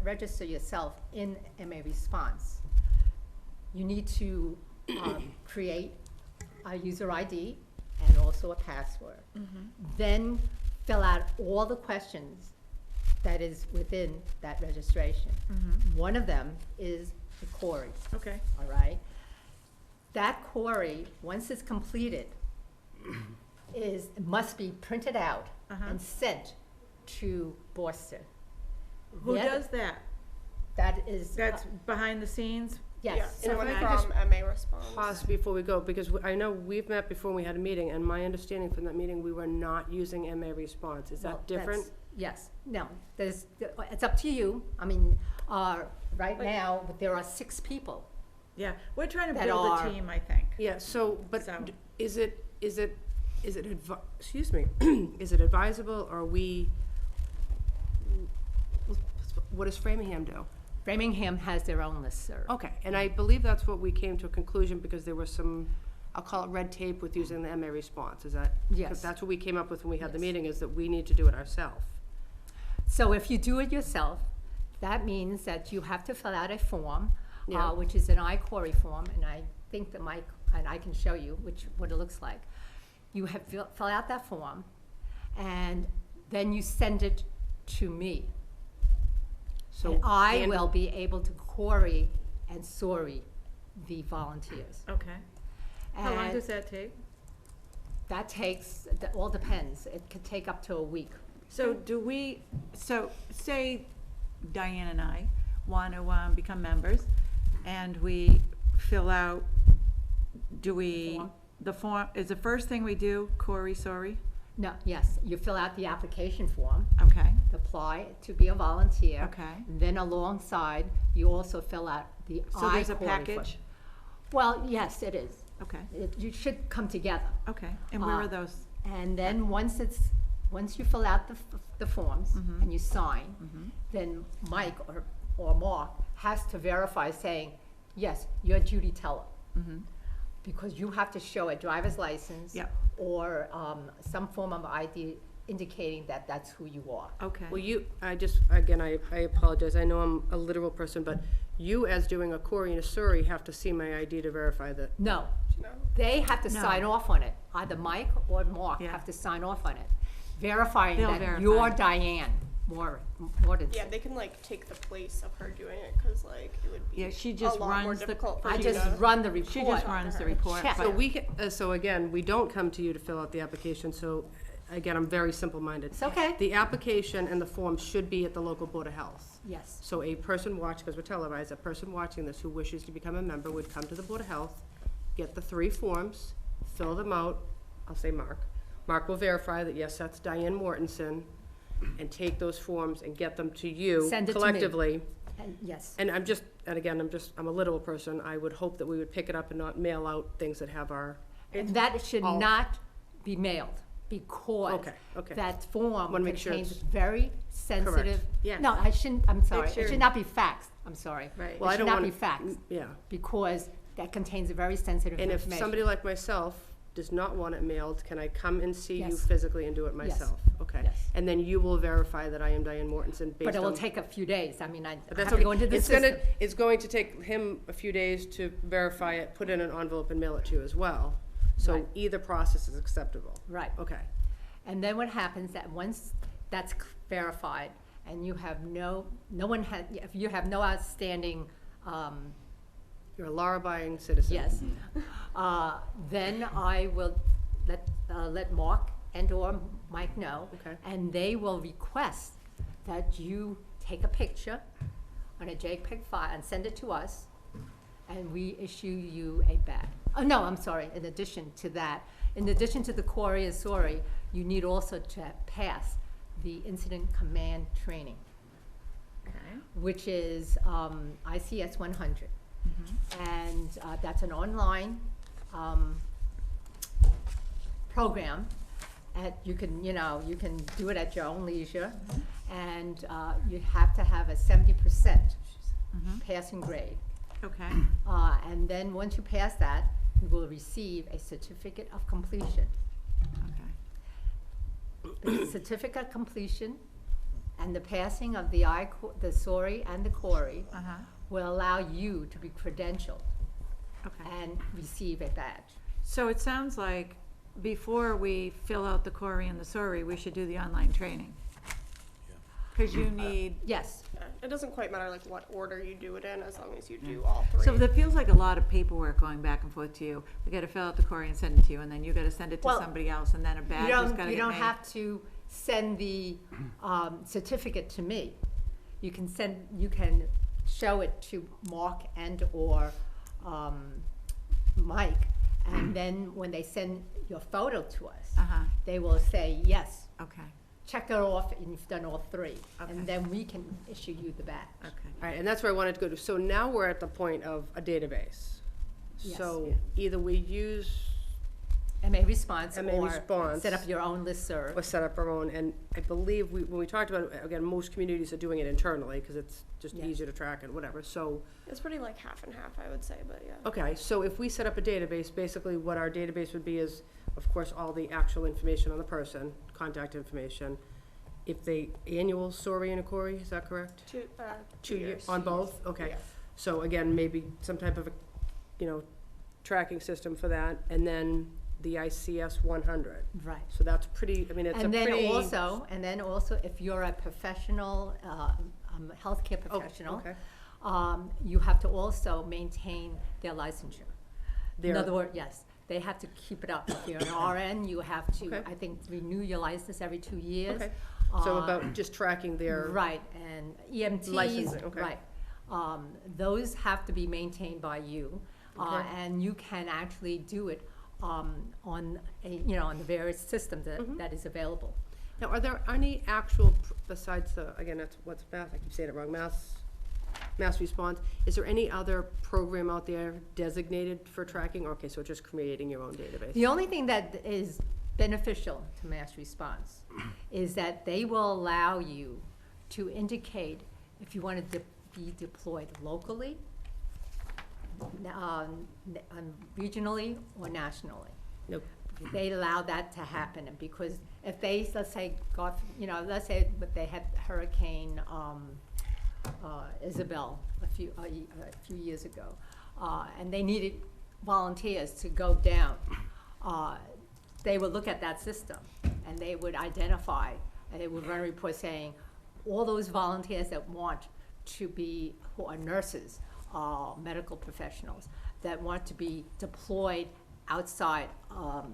register yourself in MA Response, you need to create a user ID and also a password. mhm, Then fill out all the questions that is within that registration. mhm, One of them is the query, okay, all right? That query, once it's completed, must be printed out uh-huh. and sent to Boston. Who The other- does that? That is, That's behind the scenes? yes. Yeah, And if someone I could just from MA Response. Pause before we go, because I know we've met before and we had a meeting, and my understanding from that meeting, we were not using MA Response. Is Well, that different? Yes, no, it's up to you. I mean, right But- now, there are 6 people. Yeah, we're trying to That build a are- team, I think. Yeah, so, but So- is it excuse me, is it advisable, or what does Framingham do? Framingham has their own listserv. Okay, and I believe that's what we came to a conclusion, because there was some, I'll call it red tape with using the MA Response, is that? 'cause Yes. that's what we came up with when we had the Yes. meeting, is that we need to do it ourselves. So if you do it yourself, that means that you have to fill out a form, Yeah. which is an iQuery form, and I think that Mike and I can show you what it looks like. You have fill out that form, and then you send it to me. So And I and- will be able to query and sorry the volunteers. Okay. How long And does that take? that all depends. It could take up to a week. So so say Diane and I want to become members, and we fill out, Form. the form, is the first thing we do, Corey, sorry? No, yes, you fill out the application form, Okay, apply to be a volunteer. okay. Then alongside, you also fill out the So there's a iQuery form. package? Well, yes, it is. Okay, You should come together. okay. And where Uh, are those? And then once you fill out the forms Mhm. and you sign, Mhm. then Mike or Mark has to verify saying, yes, you're Judy Teller. Mhm. Because you have to show a driver's license. Yep. Or some form of ID indicating that that's who you are. Okay. Well, I apologize, I know I'm a literal person, but you, as doing a query and a survey, have to see my ID to verify that. No, No. they have to No. sign off on it. Either Mike or Mark Yeah. have to sign off on it, verifying They'll that verify. you're Diane Mortensen. Yeah, they can like take the place of her doing it, because like it would be Yeah, she just a lot more runs the- difficult for I you just to. run the report. She just runs the report, Check. So but, we can, so again, we don't come to you to fill out the application, so, again, I'm very simple-minded. It's okay. The application and the form should be at the local Board of Health. Yes. So a person because we're televised, a person watching this who wishes to become a member would come to the Board of Health, get the 3 forms, fill them out, I'll say Mark. Mark will verify that, yes, that's Diane Mortensen, and take those forms and get them to you Send it to me. collectively. And yes. And I'm a literal person, I would hope that we would pick it up and not mail out things that have our, And that should all- not be mailed, because okay. that form Wanna make sure contains it's- very sensitive. Yeah. No, I'm sorry, Make it sure- should not be faxed, I'm sorry. right. Well, I It should don't not be wanna- faxed, yeah. because that contains very sensitive And information. if somebody like myself does not want it mailed, can I come and see you Yes. physically and do it Yes. myself? Okay. Yes. And then you will verify that I am Diane Mortensen based on. But it will take a few days, I mean, I But have that's to go okay. into the It's system. it's going to take him a few days to verify it, put it in an envelope and mail it to you as well. So Right. either process is acceptable. Right. Okay. And then what happens that once that's verified, and you have if you have no outstanding, You're a law-abiding citizen. yes, then I will let Mark and/or Mike know. Okay. And they will request that you take a picture on a JPEG file and send it to us, and we issue you a badge. Oh, no, I'm sorry, in addition to that, in addition to the Corey and Sorry, you need also to pass the Incident Command Training, Okay. which is ICS 100. And that's an online program. You can do it at your own leisure, and you have to have a 70% passing grade. Okay. And then once you pass that, you will receive a certificate of completion. Okay. The certificate of completion and the passing of the SORI and the CORI will allow you to be credentialed Okay. and receive a badge. So it sounds like before we fill out the Corey and the Sorry, we should do the online training. Because you need, Yes, It doesn't quite matter like what order you do it in, as long as you do all three. so that feels like a lot of paperwork going back and forth to you. We gotta fill out the Corey and send it to you, and then you gotta send it to Well, somebody else, and then a badge is gotta get made. you don't have to send the certificate to me. You can show it to Mark and or Mike, and then when they send your photo to us, they will say, yes, Okay, check it off, and you've done all three. Okay. And then we can issue you the badge. okay. All right, and that's where I wanted to go to. So now we're at the point of a database. Yes. So Yeah. either we use MA Response MA or Response. set up your own listserv. or set up our own, and I believe when we talked about it, again, most communities are doing it internally, because it's just Yes. easier to track and whatever, so. It's pretty like half and half, I would say, but yeah. Okay, so if we set up a database, basically what our database would be is, of course, all the actual information on the person, contact information. If they, annual SORI and a CORI, is that correct? 2 years. On both? Okay. Yeah. So again, maybe some type of, tracking system for that, and then the ICS 100. Right. So that's pretty, I mean, it's a And pretty. then also, if you're a professional, healthcare Oh, professional, okay. you have to also maintain their licensure. In Their- other words, yes, they have to keep it up. If you're an RN, you have to, Okay. I think, renew your license every 2 years. Okay, so about just tracking their. Right, and EMTs, Licensing, okay. right. Those have to be maintained by you, Okay. and you can actually do it on on the various systems Mhm. that is available. Now, are there any actual, besides the, again, that's what's mass, I keep saying it wrong, mass response, is there any other program out there designated for tracking? Okay, so just creating your own database. The only thing that is beneficial to mass response is that they will allow you to indicate if you want to be deployed locally, regionally, or nationally. Nope. They allow that to happen, and because if they, let's say, let's say that they had Hurricane Isabel a few years ago, and they needed volunteers to go down, they would look at that system, and they would identify, and they would run a report saying, all those volunteers that want to be, who are nurses, medical professionals, that want to be deployed outside of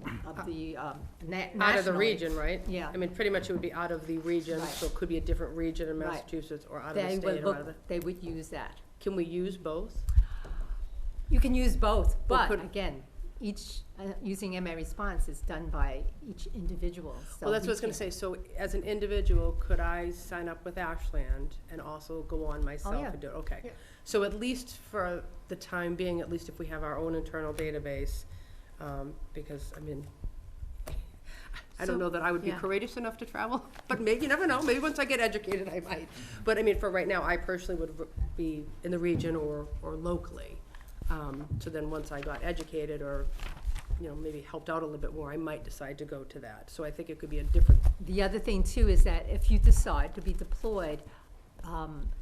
the nationally. Out of the region, right? Yeah. I mean, pretty much it would be out of the region, Right. so it could be a different region in Right. Massachusetts, or out of the They state, would or out of the. look, they would use that. Can we use both? You can use both, Well, but could- again, each, using MA Response is done by each individual, so. Well, that's we what I was gonna can't- say, so as an individual, could I sign up with Ashland and also go on myself yeah. and do it? Okay. Yeah. So at least for the time being, at least if we have our own internal database, because, I mean, I don't So- know that I would be yeah. courageous enough to travel, but maybe, you never know, maybe once I get educated, I might. But I mean, for right now, I personally would be in the region or locally. So then once I got educated or, maybe helped out a little bit more, I might decide to go to that. So I think it could be a different. The other thing too is that if you decide to be deployed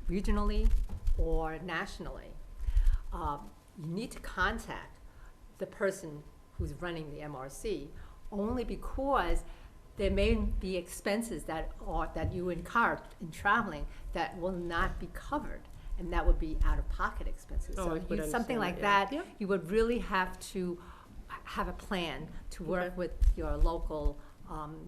regionally or nationally, you need to contact the person who's running the MRC, only because there may be expenses that you incur in traveling that will not be covered, and that would be out-of-pocket expenses. Oh, So I would something understand like that, that, yeah. you would really have to have a plan to work Okay. with your local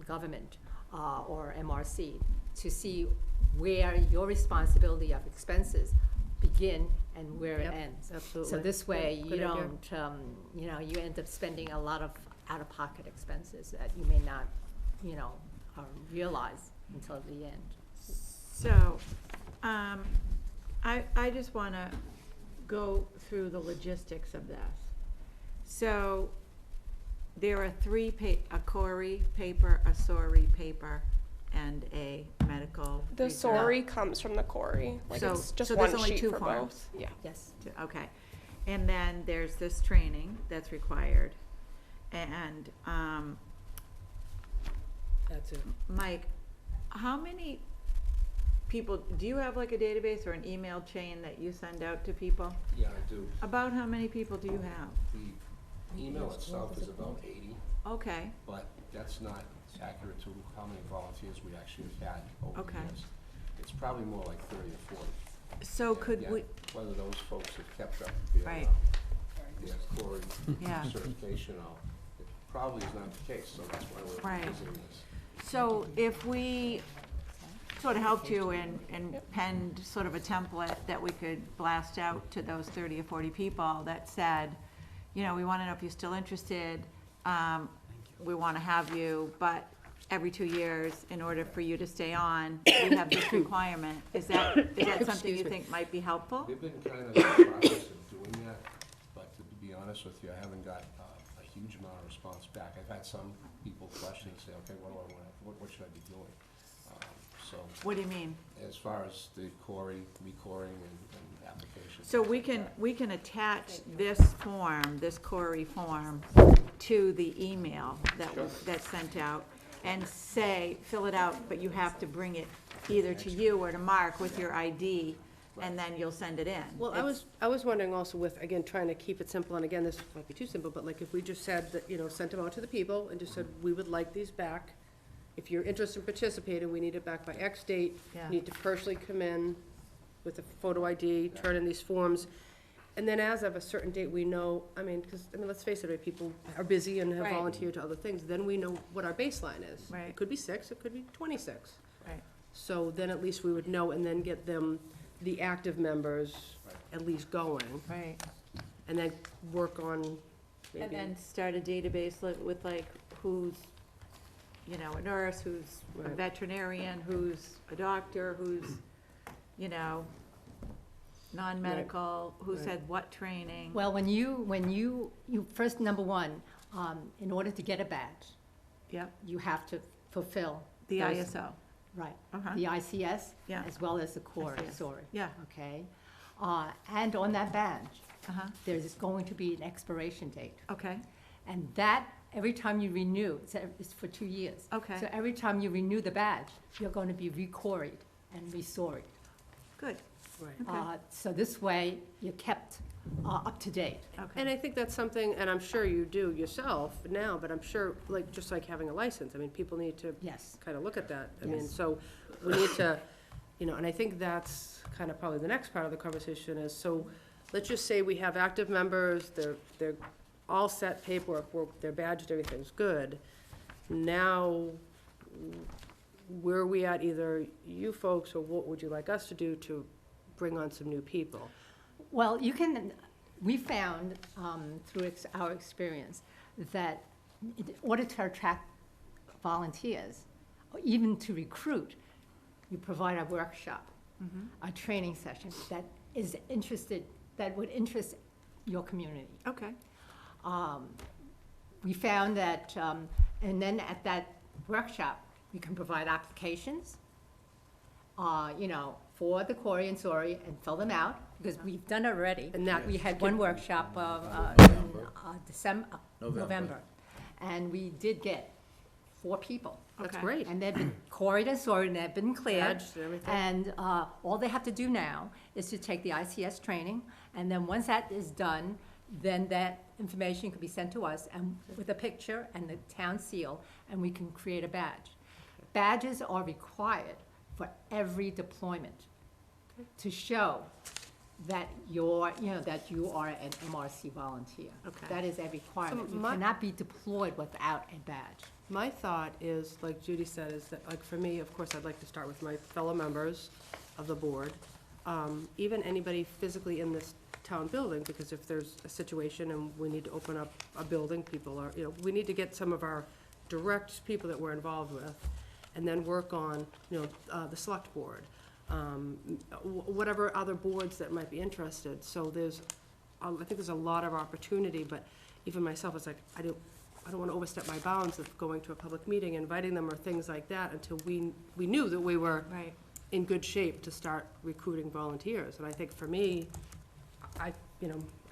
government or MRC to see where your responsibility of expenses begin and where it Yep, ends. absolutely. So this way, Yeah, you good idea. don't, you end up spending a lot of out-of-pocket expenses that you may not, realize until the end. So, I just wanna go through the logistics of this. So, there are three a Corey paper, a SORI paper, and a medical. The research. SORI comes from the Corey. Like So- it's just so one there's only sheet two for forms? both. Yeah. Yes. Okay, and then there's this training that's required, and, That's it. Mike, how many people, do you have like a database or an email chain that you send out to people? Yeah, I do. About how many people do you have? The email itself is about 80, Okay, but that's not accurate to how many volunteers we actually have had over the Okay. years. It's probably more like 30 or 40. so could Yeah, we, whether those folks have kept up Right. their Corey Yeah. certification, it probably is not the case, so that's why we're Right. using this. so if we sort of helped you and penned sort of a template that we could blast out to those 30 or 40 people that said, we want to know if you're still interested, we want to have you, but every 2 years, in order for you to stay on, we have this requirement. Is that something you Excuse me. think might be helpful? We've been kind of in the process of doing that, but to be honest with you, I haven't got a huge amount of response back. I've had some people questioning, say, okay, what should I be doing? So, What do you mean? as far as the recoring and applications. So we can attach this form, this Corey form, to the email that's sent out, and say, fill it out, but you have to bring it either to you or to Mark with your ID, and then you'll send it in. Well, I was wondering also with, again, trying to keep it simple, and again, this might be too simple, but like if we just said that, sent them out to the people and just said, we would like these back. If you're interested in participating, we need it back by X date. Yeah. You need to personally come in with a photo ID, turn in these forms. And then as of a certain date, we know, let's face it, right, people are busy and have Right. volunteered to other things, then we know what our baseline is. Right. It could be 6, it could be 26. Right. So then at least we would know and then get them, the active members, at least going, Right. and then work on And maybe. then start a database with like who's, a nurse, who's a Right. veterinarian, who's a doctor, who's, non-medical, who's Right. had what training. Well, when you first, number one, in order to get a badge, Yep, you have to fulfill. the those- ISO. Right. Uh-huh. The ICS, Yeah. as well as the core, ICS. sorry. Yeah. Okay? And on that badge, Uh-huh, there's going to be an expiration date. okay, And that, every time you renew, it's for 2 years. Okay. So every time you renew the badge, you're going to be recoried and resoried. good, Right. okay, So this way, you're kept up to date. okay. And I think that's something, and I'm sure you do yourself now, but I'm sure, just like having a license, people need to Yes. kind of look at that. Yes. So we need to, and I think that's kind of probably the next part of the conversation is, so let's just say we have active members, they're all set paperwork, they're badged, everything's good. Now, where are we at, either you folks, or what would you like us to do to bring on some new people? Well, we found through our experience that in order to attract volunteers, or even to recruit, you provide a workshop, a training session that would interest your community. Okay, We found that, and then at that workshop, we can provide applications, for the Corey and Sori and fill them out, because we've done it already. And that We had one workshop November. in November. And we did get 4 people. That's Okay. great. And they've been Corey'd and Sori'd, and they've been cleared. Badged and everything. And all they have to do now is to take the ICS training, and then once that is done, then that information can be sent to us and with a picture and the town seal, and we can create a badge. Badges are required for every deployment to show that you're, that you are an MRC volunteer. Okay. That is a requirement. So You my- cannot be deployed without a badge. My thought is, like Judy said, is that, like, for me, of course, I'd like to start with my fellow members of the board. Even anybody physically in this town building, because if there's a situation and we need to open up a building, people are, we need to get some of our direct people that we're involved with, and then work on, the select board, whatever other boards that might be interested. So there's, I think there's a lot of opportunity, but even myself, it's like, I don't want to overstep my bounds of going to a public meeting, inviting them or things like that until we knew that we were Right. in good shape to start recruiting volunteers. And I think for me, I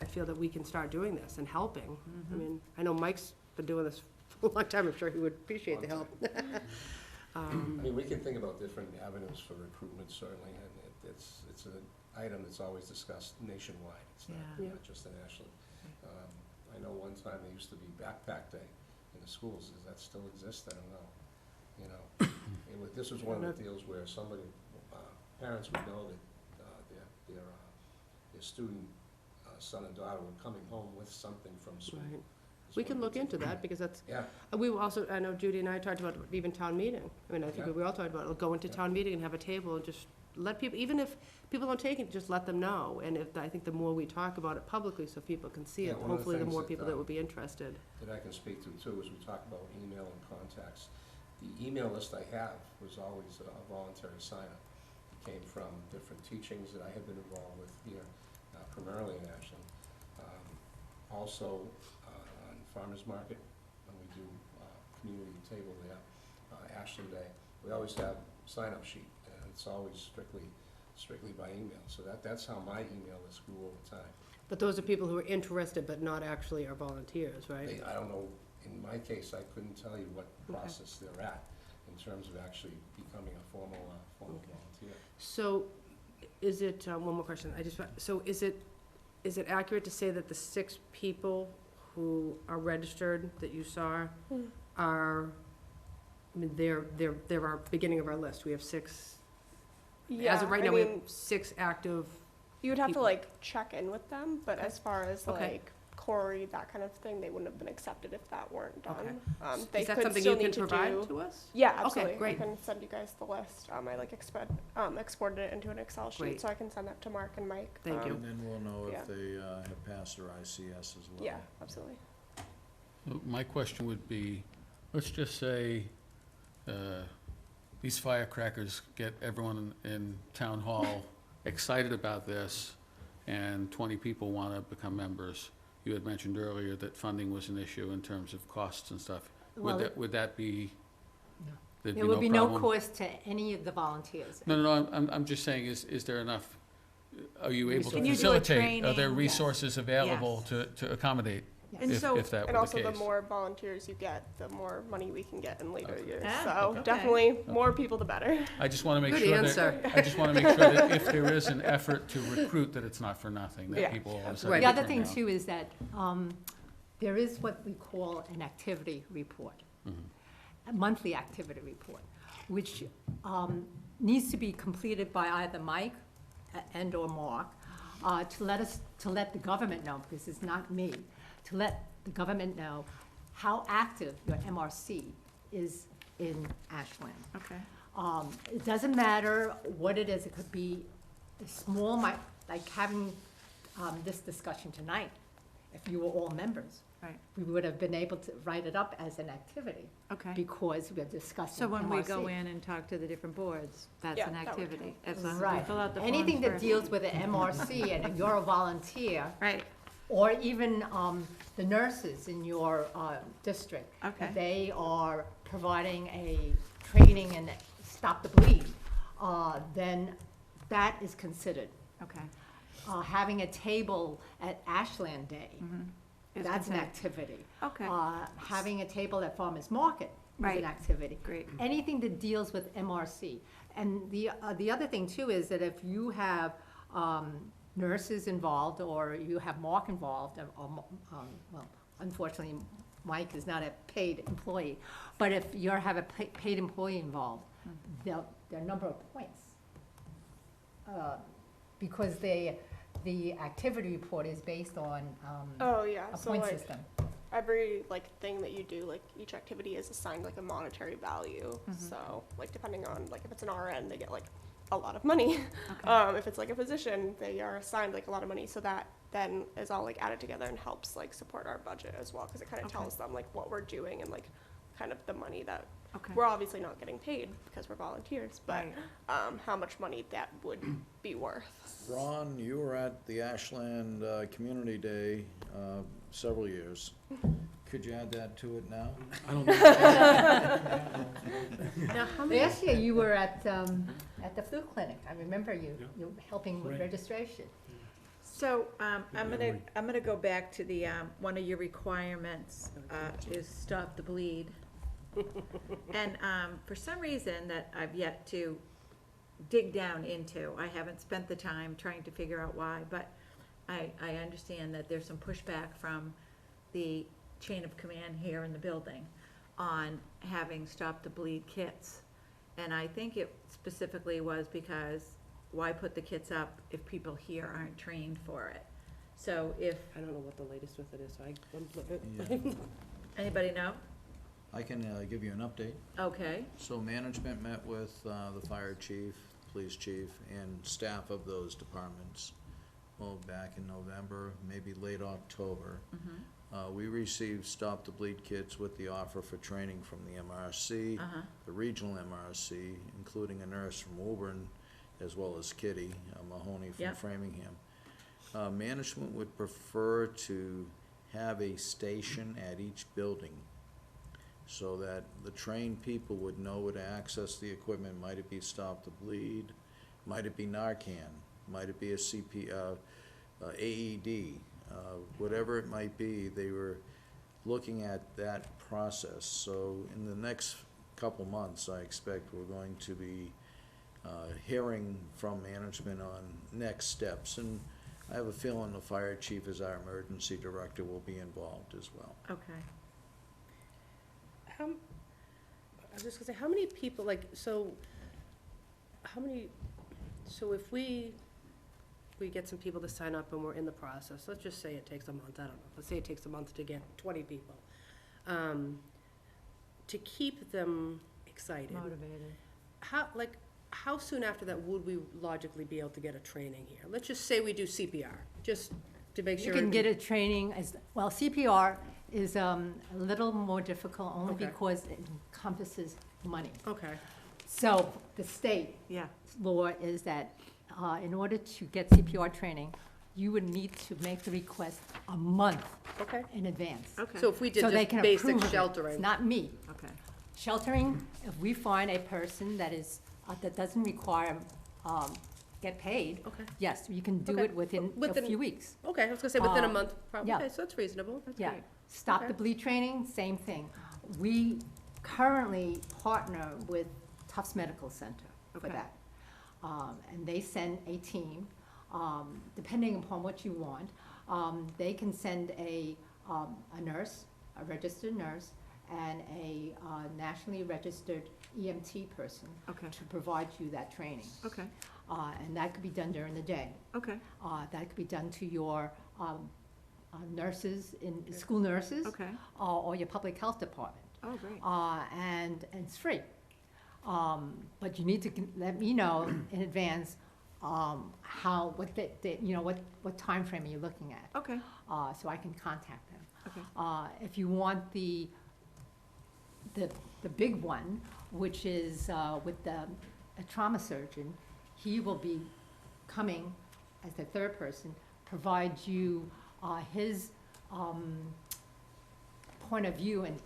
feel that we can start doing this and helping. I mean, I know Mike's been doing this for a long time. I'm sure he would appreciate the help. I mean, we can think about different avenues for recruitment, certainly, and it's an item that's always discussed nationwide. It's Yeah. not just in Ashland. I know one time there used to be backpack day in the schools. Does that still exist? I don't know. This was one of the deals where somebody, parents would know that their student son and daughter were coming home with something from school. Right. It's We one can of look the- into that, because that's, Yeah, we will also, I know Judy and I talked about even town meeting. I mean, I think Yeah. we all talked about going to Yeah. town meeting and have a table and just let people, even if people don't take it, just let them know. And I think the more we talk about it publicly so people can see Yeah, it, one of the hopefully the things more that, people that would be interested. that I can speak to too, is we talk about email and contacts. The email list I have was always a voluntary sign-up. It came from different teachings that I have been involved with here, primarily in Ashland. Also, on Farmers Market, when we do community table there, Ashland Day, we always have sign-up sheet, and it's always strictly by email. So that's how my email list grew over time. But those are people who are interested but not actually are volunteers, right? I don't know, in my case, I couldn't tell you what Okay. process they're at in terms of actually becoming a formal Okay. volunteer. So, is it, one more question, so is it accurate to say that the 6 people who are registered that you saw are, I mean, they're our beginning of our list, we have 6, Yeah, as of right I now, we mean, have 6 active, you would have people. to check in with them, but as far as Okay. Corey, that kind of thing, they wouldn't have been accepted if that weren't done. Okay. They is that could something still you can need to provide do. to us? Yeah, Okay, absolutely. great. I can send you guys the list. I exported it into an Excel sheet, Great. so I can send that to Mark and Mike. Thank you. And then we'll know Yeah. if they have passed their ICS as well. Yeah, absolutely. My question would be, let's just say these firecrackers get everyone in town hall excited about this, and 20 people want to become members. You had mentioned earlier that funding was an issue in terms of costs and stuff. Well, Would that be, No. there'd There would be no problem? cost to any of the volunteers. No, I'm just saying, is there enough, are you able to Can you do a facilitate? Are there training? resources available to accommodate, Yes. And if so- that And were the also, the case? more volunteers you get, the more money we can get in later Okay. years. Ah, So okay. definitely, more people the better. I just want to make Good sure answer. that, I just want to make sure that if there is an effort to recruit, that it's not for nothing, that Yeah. people all of a Right. sudden The other turn thing down. too is that there is what we call an activity report, a monthly activity report, which needs to be completed by either Mike and/or Mark to let the government know, because it's not me, to let the government know how active your MRC is in Ashland. Okay. It doesn't matter what it is, it could be a small, like having this discussion tonight, if you were all members. Right. We would have been able to write it up as an activity, Okay. because we're discussing So when we go MRC. in and talk to the different boards, that's Yeah, an that would activity. count. As long as we Right. fill out the Anything forms that for- deals with the MRC and you're a volunteer, Right, or even the nurses in your district. Okay. They are providing a training and stop the bleed, then that is considered. okay. Having a table at Ashland Day, Is that's an considered- activity. Okay, Having a table at Farmers Market is Right. an activity. great. Anything that deals with MRC. And the other thing too is that if you have nurses involved, or you have Mark involved, well, unfortunately, Mike is not a paid employee, but if you have a paid employee involved, their number of points. Because the activity report is based on, Oh yeah, a so point like system. every like thing that you do, like each activity is assigned like a monetary value. So like depending on like if it's an RN, they get like a lot of money. If it's like a physician, they are assigned like a lot of money. So that then is all like added together and helps like support our budget as well, because it kind of tells them like what we're doing and like kind of the money that Okay. we're obviously not getting paid because we're volunteers, but Right. how much money that would be worth. Ron, you were at the Ashland Community Day several years. Could you add that to it now? I don't know. Now, how many, Last year, you were at the flu clinic. I remember you, Yeah. you were helping with Right. registration. So, I'm memory. gonna go back to the, one of your requirements, is stop the bleed. And, for some reason that I've yet to dig down into, I haven't spent the time trying to figure out why, but I understand that there's some pushback from the chain of command here in the building on having stop the bleed kits. And I think it specifically was because why put the kits up if people here aren't trained for it? So if, I don't know what the latest with it is, so Yeah. anybody know? I can give you an update. Okay, So management met with the fire chief, police chief, and staff of those departments, well, back in November, maybe late October. We received Stop the Bleed kits with the offer for training from the MRC, the regional MRC, including a nurse from Woburn, as well as Kitty Mahoney from Yep. Framingham. Management would prefer to have a station at each building so that the trained people would know where to access the equipment. Might it be Stop the Bleed? Might it be Narcan? Might it be a AED? Whatever it might be, they were looking at that process. So in the next couple months, I expect we're going to be hearing from management on next steps. And I have a feeling the fire chief, as our emergency director, will be involved as well. okay. how, I was just gonna say, how many people, like, so, how many, so if we get some people to sign up and we're in the process, let's just say it takes a month, I don't know, let's say it takes a month to get 20 people. To keep them excited, Motivated. how soon after that would we logically be able to get a training here? Let's just say we do CPR, just to make You sure. can get a training as, well, CPR is a little more difficult only Okay. because it encompasses money. Okay, So the state Yeah, law is that in order to get CPR training, you would need to make the request a month okay. in advance. okay, So if we did So they just can basic approve of it. sheltering. It's not me. okay. Sheltering, if we find a person that is, that doesn't require, get paid, Okay, yes, you can do Okay. it within a Within- few weeks. okay, I was gonna say within a Um, month, probably, yeah. okay, so that's reasonable, that's Yeah. great. Stop Okay. the Bleed training, same thing. We currently partner with Tufts Medical Center for Okay. that. And they send a team, depending upon what you want. They can send a nurse, a registered nurse, and a nationally registered EMT person Okay, to provide you that training. okay, And that could be done during the day. okay, That could be done to your nurses, school nurses, okay. or your public health department. Oh, great. And it's free. But you need to let me know in advance what timeframe are you looking at, Okay, so I can contact them. okay, If you want the big one, which is with a trauma surgeon, he will be coming as the third person, provide you his point of view in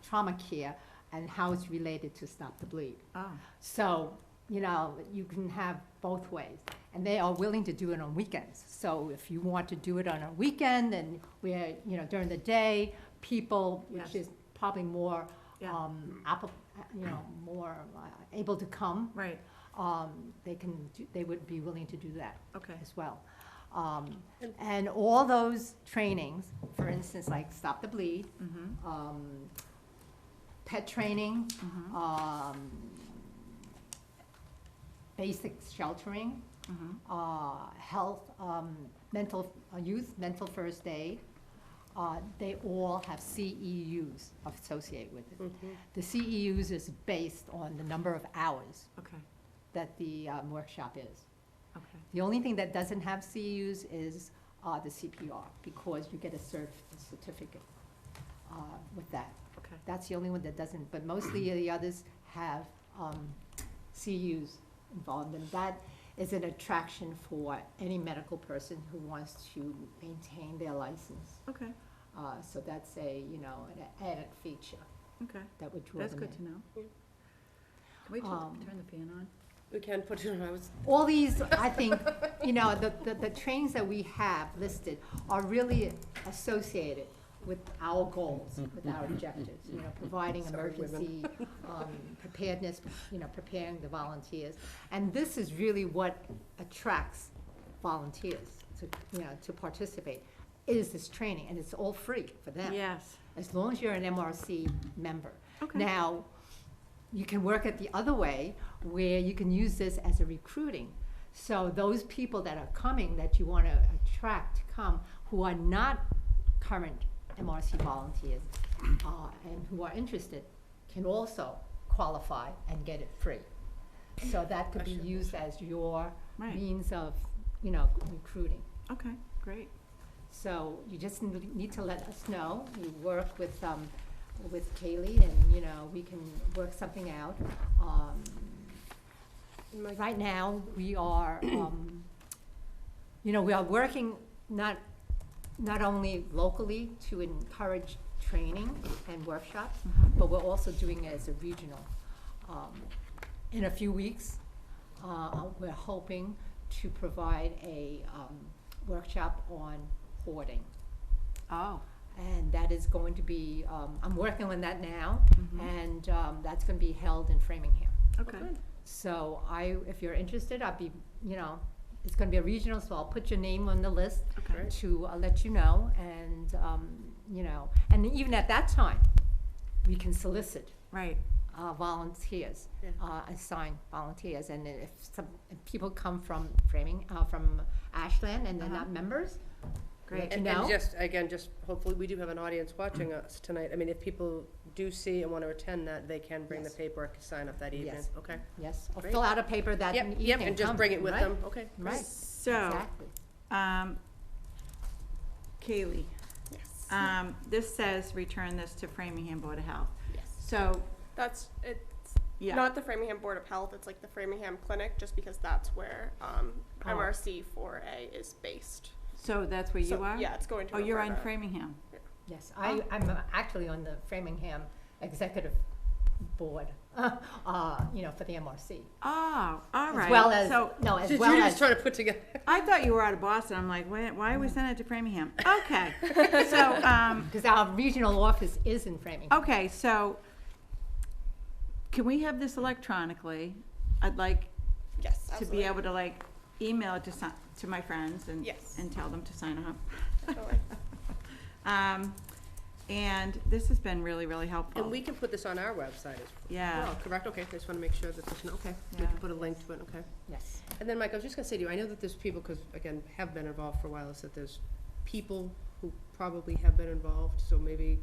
trauma care and how it's related to Stop the Bleed. oh, So, you can have both ways. And they are willing to do it on weekends. So if you want to do it on a weekend and where, during the day, people, which Yes. is probably more, Yeah. more able to come, right, they would be willing to do that okay, as well. And all those trainings, for instance, like Stop the Bleed, pet training, basic sheltering, health, youth mental first aid. They all have CEUs associated with it. The CEUs is based on the number of hours Okay, that the workshop is. okay. The only thing that doesn't have CEUs is the CPR, because you get a certificate with that. Okay. That's the only one that doesn't, but mostly the others have CEUs involved, and that is an attraction for any medical person who wants to maintain their license. Okay, So that's a, an added feature okay. that would draw That's them good in. to know. Can we Um, turn the fan on? We can put it on, I was, All these, I think, the trainings that we have listed are really associated with our goals, with our objectives, providing Sorry, women. emergency preparedness, preparing the volunteers. And this is really what attracts volunteers to participate, is this training, and it's all free for them. Yes. As long as you're an MRC member. Okay. Now, you can work it the other way, where you can use this as a recruiting. So those people that are coming, that you want to attract to come, who are not current MRC volunteers, and who are interested, can also qualify and get it free. So that could be used as your Right. means of, recruiting. Okay, great. So you just need to let us know. You work with Kaylee, and, we can work something out. Right now, we are, we are working not only locally to encourage training and workshops, but we're also doing it as a regional. In a few weeks, we're hoping to provide a workshop on hoarding. Oh, And that is going to be, I'm working on that now, and that's going to be held in Framingham. okay. So if you're interested, I'll be, it's going to be a regional, so I'll put your name on the list Okay. to let you know, and, and even at that time, we can solicit Right. volunteers, Yeah. assign volunteers, and if people come from from Ashland and they're not members, Great. you and know? just hopefully, we do have an audience watching us tonight. I mean, if people do see and want to attend that, they can bring the Yes. paperwork to sign up that evening. Yes. Okay. Yes, or Great. fill out a paper that Yep, evening. yep, and just come, bring it with right? them. Okay. great. Right, So, exactly. Kaylee, Yes. this says return this to Framingham Board of Health. Yes. So, It's yeah. not the Framingham Board of Health, it's like the Framingham Clinic, just because that's where MRC 4A is based. So that's where you So, are? yeah, it's going to Oh, you're in Roberta. Framingham. Yes, I'm actually on the Framingham Executive Board, for the MRC. Oh, all right. As well as, So, no, as You're well just as, trying to put together. I thought you were out of Boston. I'm like, why are we sending it to Framingham? Okay. So, because our regional office is in Framingham. okay, so can we have this electronically? I'd like Yes, to absolutely. be able to like email it to my friends and Yes. and tell them to sign up. Definitely. And this has been really, really helpful. And we can put this on our website as Yeah. well, correct? Okay, I just want to make sure that there's okay. We Yeah. can put a link to it, okay. Yes. And then, Mike, I was just gonna say to you, I know that there's people, because, again, have been involved for a while, is that there's people who probably have been involved, so maybe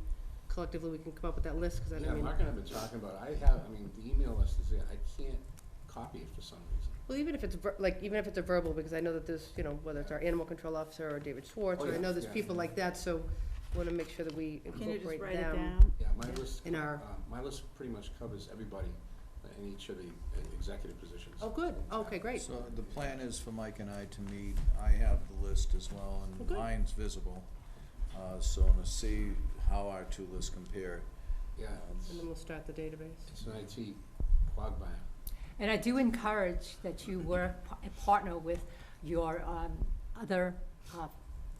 collectively we can come up with that list, because I Yeah, mean, Mark and I have been talking about it. The email list is there. I can't copy it for some reason. well, even if it's, even if it's a verbal, because I know that there's, whether it's our animal control officer or David Schwartz, Oh, or I yeah, know there's yeah. people like that, so want to make sure that we Can you just incorporate write it them. down? Yeah, my list, In our- my list pretty much covers everybody in each of the executive positions. Oh, good, okay, great. So the plan is for Mike and I to meet. I have the list as well, Oh, and good. mine's visible. So to see how our two lists compare. Yeah, And then we'll start the database. it's an IT quagmire. And I do encourage that you work, partner with your other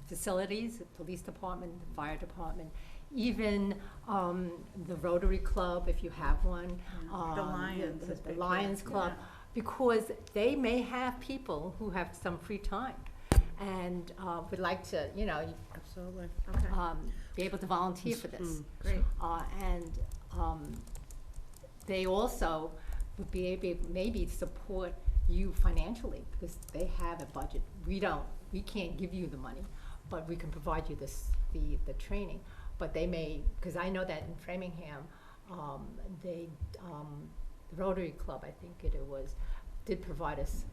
facilities, the police department, the fire department, even the Rotary Club, if you have one. The Lions is The big, Lions yeah. Club, because they may have people who have some free time and would like to, Absolutely. Okay. be able to volunteer for this. Great. And they also would be able, maybe support you financially, because they have a budget. We don't, we can't give you the money, but we can provide you the training. But they may, because I know that in Framingham, the Rotary Club, I think it was, did provide us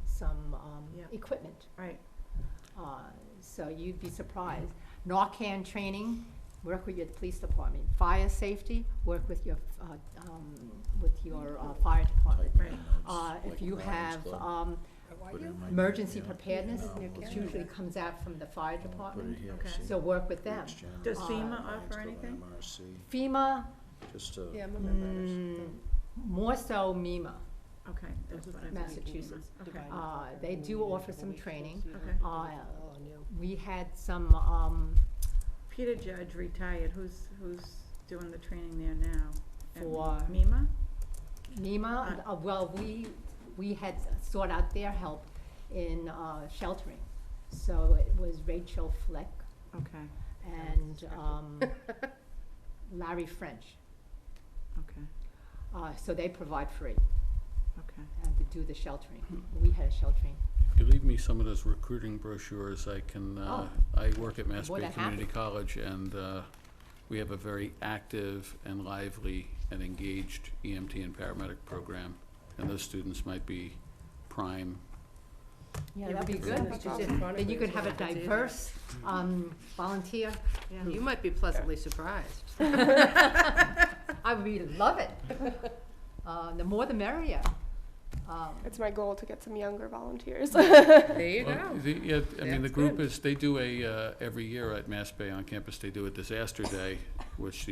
some Yeah. equipment. Right. So you'd be surprised. Narcan training, work with your police department. Fire safety, work with your fire department. Right. If you have emergency preparedness, it usually comes out from the fire department. Okay. So work with them. Does FEMA offer anything? FEMA, Just to. Yeah, I'm a member of it. more so MEMA, Okay, that's what I Massachusetts. Okay. They do offer some training. Okay. We had some, Peter Judge retired. Who's doing the training there now? For- MEMA? MEMA, well, we had sought out their help in sheltering. So it was Rachel Fleck Okay. and Larry French. Okay. So they provide free Okay. to do the sheltering. We had a sheltering. If you leave me some of those recruiting brochures, I can, Oh. I work at Mass More Bay than Community happy. College, and we have a very active and lively and engaged EMT and paramedic program, and those students might be prime. Yeah, Yeah, that'd be we could good. send it to because Jim then you could have a Chronicles, diverse volunteer. Yeah. You might be pleasantly surprised. I would really love it. The more the merrier. It's my goal to get some younger volunteers. There you Well, go. yeah, I mean, the That's group good. is, they do every year at Mass Bay on campus, they do a disaster day, which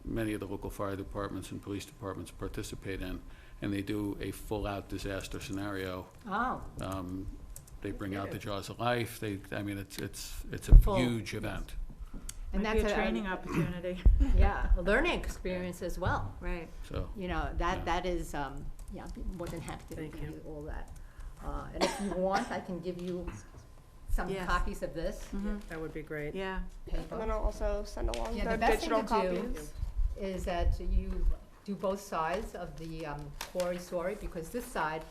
many of the local fire departments and police departments participate in, and they do a full-out disaster scenario. Oh, They bring out the jaws of life, it's a Full. huge event. and Might be that's a training opportunity. Yeah, a learning experience as well. Right. So, You know, Yeah. that is, yeah, I'd be more than happy to Thank give you. you all that. And if you want, I can give you some Yes. copies of this Mm-hmm. That would be great. Yeah. And then paper. I'll also send along Yeah, the the best thing digital to do copies. is that you do both sides of the quarry story, because this side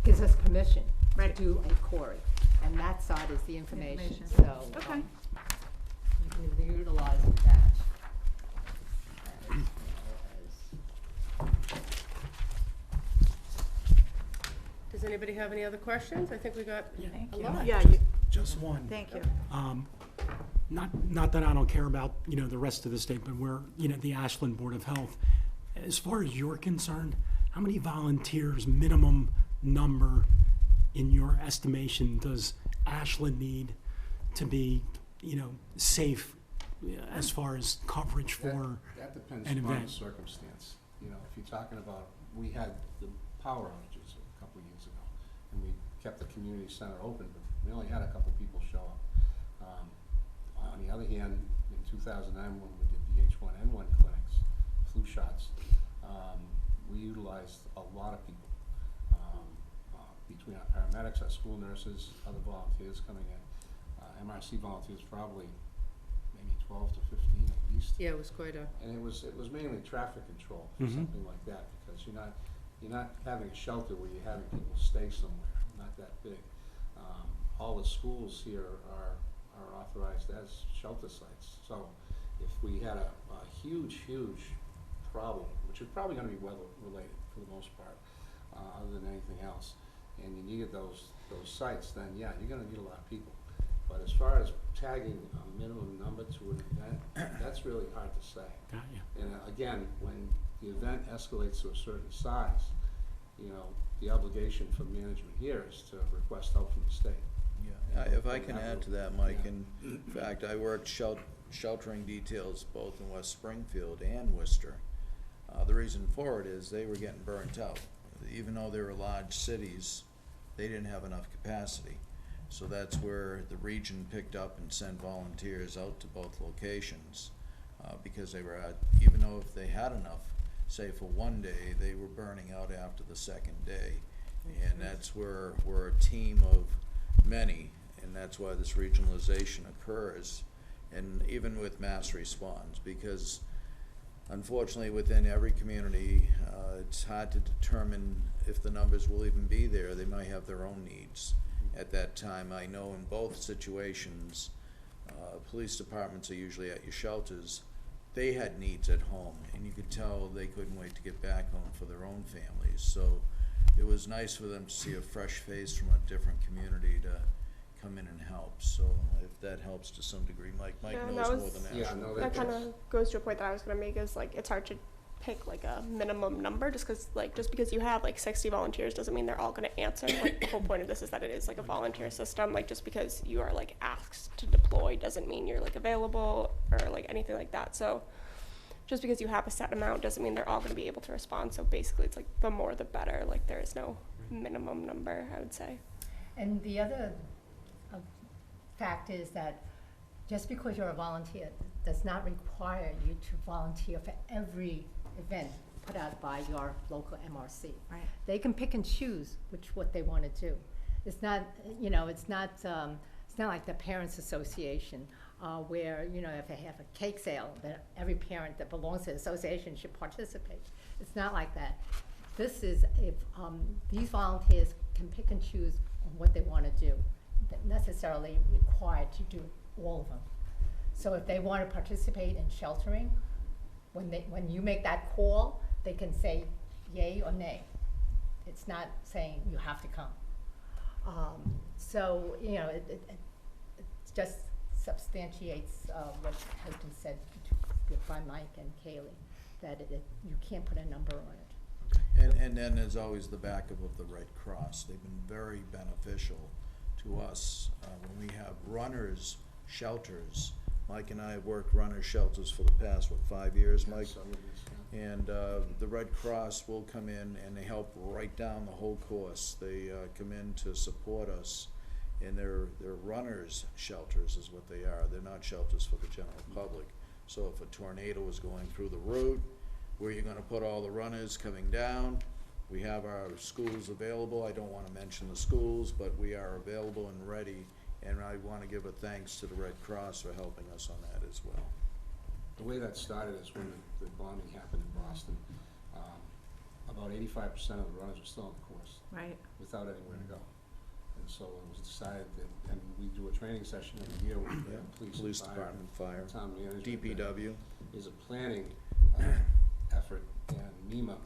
gives us permission Right. to do a quarry, and that side is the information, Information. so. Okay. You can utilize that. Does anybody have any other questions? I think we got Thank a you. lot. Yeah, Just one. thank you. Not that I don't care about, the rest of the state, but we're, the Ashland Board of Health. As far as you're concerned, how many volunteers, minimum number, in your estimation, does Ashland need to be, safe as far as coverage for? That depends an upon the event. circumstance. If you're talking about, we had the power outages a couple of years ago, and we kept the community center open, but we only had a couple people show up. On the other hand, in 2009, when we did the H1N1 clinics, flu shots, we utilized a lot of people. Between our paramedics, our school nurses, other volunteers coming in, MRC volunteers, probably maybe 12 to 15 at least. Yeah, it was quite a, And it was mainly traffic control, or Mhm. something like that, because you're not having a shelter where you're having people stay somewhere, not that big. All the schools here are authorized as shelter sites, so if we had a huge problem, which is probably gonna be weather related for the most part, other than anything else, and you needed those sites, then yeah, you're gonna need a lot of people. But as far as tagging a minimum number to an event, that's really hard to say. Got you. And again, when the event escalates to a certain size, the obligation for management here is to request help from the state. Yeah, if I can add to that, Mike, Yeah. in fact, I worked sheltering details both in West Springfield and Worcester. The reason for it is they were getting burnt out. Even though they were large cities, they didn't have enough capacity. So that's where the region picked up and sent volunteers out to both locations, because they were even though if they had enough, say for one day, they were burning out after the second day. And that's where we're a team of many, and that's why this regionalization occurs. And even with mass response, because unfortunately, within every community, it's hard to determine if the numbers will even be there. They might have their own needs at that time. I know in both situations, police departments are usually at your shelters. They had needs at home, and you could tell they couldn't wait to get back home for their own families. So it was nice for them to see a fresh face from a different community to come in and help. So if that helps to some degree, Mike Yeah, knows that more was- than Yeah, Ashley. no, That kind that's, of goes to a point that I was going to make is like it's hard to pick like a minimum number just because you have like 60 volunteers doesn't mean they're all going to answer. Like the whole point of this is that it is like a volunteer system. Like just because you are like asked to deploy doesn't mean you're like available or like anything like that. So just because you have a set amount doesn't mean they're all going to be able to respond. So basically it's like the more the better. Like there is no minimum number, I would say. And the other fact is that just because you're a volunteer does not require you to volunteer for every event put out by your local MRC. Right. They can pick and choose what they want to do. It's not, it's not like the Parents Association where, if they have a cake sale, that every parent that belongs to the association should participate. It's not like that. This is if these volunteers can pick and choose what they want to do, not necessarily required to do all of them. So if they want to participate in sheltering, when you make that call, they can say yay or nay. It's not saying you have to come. So it just substantiates what has been said by Mike and Kaylee, that you can't put a number on it. And then there's always the backup of the Red Cross. They've been very beneficial to us. When we have runners, shelters, Mike and I have worked runner shelters for the past, 5 years, Mike? so it is, yeah. And the Red Cross will come in and they help right down the whole course. They come in to support us, and they're runners shelters is what they are. They're not shelters for the general public. So if a tornado is going through the route, where you're gonna put all the runners coming down, we have our schools available. I don't wanna mention the schools, but we are available and ready. And I wanna give a thanks to the Red Cross for helping us on that as well. The way that started is when the bombing happened in Boston. About 85% of the runners were still on the course Right. without anywhere to go. And so it was decided that, and we do a training session every year with the police and fire, Department, fire, town management. DPW. Is a planning effort, and MEMA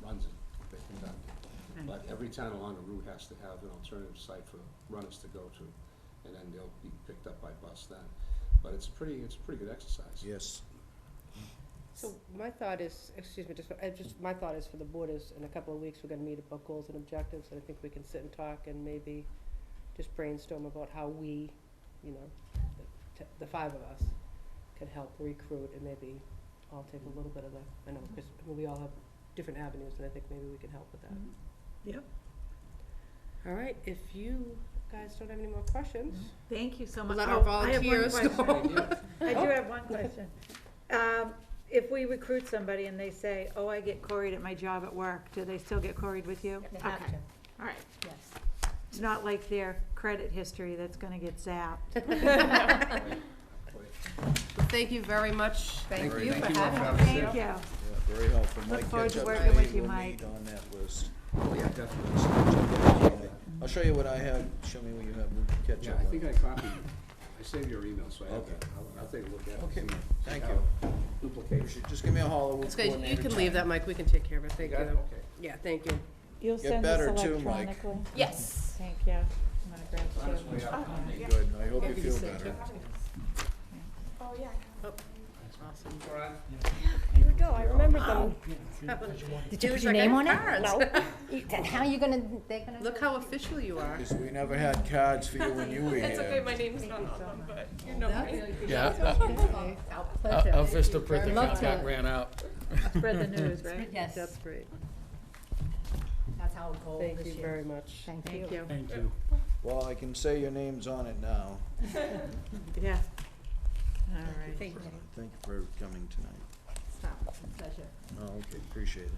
runs it, they conduct it. But every town along the route has to have an alternative site for runners to go to, and then they'll be picked up by bus then. But it's a pretty good exercise. Yes. So my thought is, my thought is for the board is in a couple of weeks, we're gonna meet about goals and objectives, and I think we can sit and talk and maybe just brainstorm about how we, the five of us, can help recruit and maybe all take a little bit of I know, because we all have different avenues, and I think maybe we can help with that. Yep. All right, if you guys don't have any more questions, Thank you so we'll much. let our Oh, I have one volunteers question. go. I do have one question. If we recruit somebody and they say, oh, I get queried at my job at work, do they still get queried with you? They have Okay. to, All right. yes. It's not like their credit history that's gonna get zapped. Thank you very much. Thank Very you thank for you. having us. Thank you. Yeah, very helpful. Look Mike, forward catch to up working with you, We'll Mike. meet on that list. Oh, yeah, definitely. I'll show you what I have. Show me what you have. We'll catch Yeah, up. I think I copied, I saved your email, so I have Okay. that. I'll take a look at it. Okay, see thank how you. Duplication. Just give me a holler. We'll It's good. You coordinate a can time. leave that, Mike. We can take care of it. Thank you. Got it? Okay. Yeah, thank you. You'll Get send us better too, Mike. electronically? Yes. Thank you. I'm gonna grab On its two. way out. Good. I hope you Yeah, feel you can better. Oh yeah. Awesome. Here we go. I remembered them. Did you It put was your like name I on it? cards. No. Then how are you they're gonna? Look how official you are. Because we never had cards for you when you were It's okay. here. My name's not on them, but you know me. Yeah, Okay, our pleasure. our Vista printer Love got to- ran out. Spread the news, right? Yes, That's great. that's our goal Thank this you year. very much. Thank Thank you. you. Thank you. Well, I can say your name's on it now. Yeah. All right. Thank you. Thank you for coming tonight. Pleasure. Oh, okay, appreciate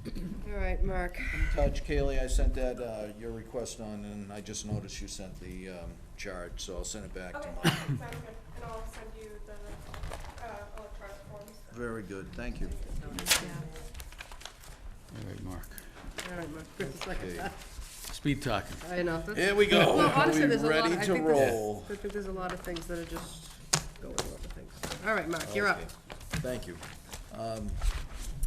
it. All right, Mark. Touch, Kaylee, I sent that, your request on, and I just noticed you sent the, charge, so I'll send it back to Okay, Mike. sounds good. And I'll send you the electronic forms Very good, thank you. All right, Mark. All right, Mark, just like Okay. that. Speed talking. I know. that's- Here we go. Well, honestly, We there's a lot, ready I to think there's, roll? I think there's a lot of things that are just going on with things. All right, Mark, you're up. Okay. Thank you.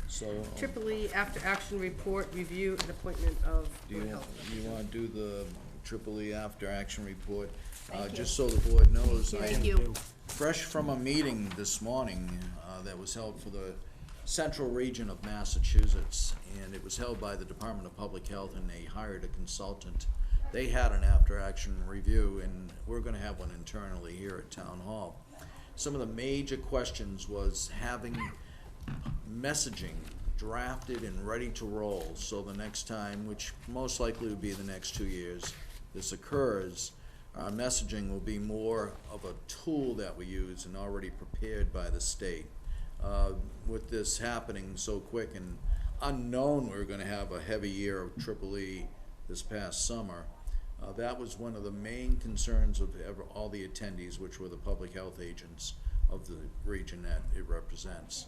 So, Triple-E after action report, review and appointment of do Board you, of Health. you wanna do the triple-E after action report? Thank you. Just so the board knows, I Thank am you. fresh from a meeting this morning, that was held for the central region of Massachusetts, and it was held by the Department of Public Health, and they hired a consultant. They had an after-action review, and we're gonna have one internally here at Town Hall. Some of the major questions was having messaging drafted and ready to roll, so the next time, which most likely will be the next 2 years, this occurs, our messaging will be more of a tool that we use and already prepared by the state. With this happening so quick and unknown, we're gonna have a heavy year of triple-E this past summer. That was one of the main concerns of all the attendees, which were the public health agents of the region that it represents.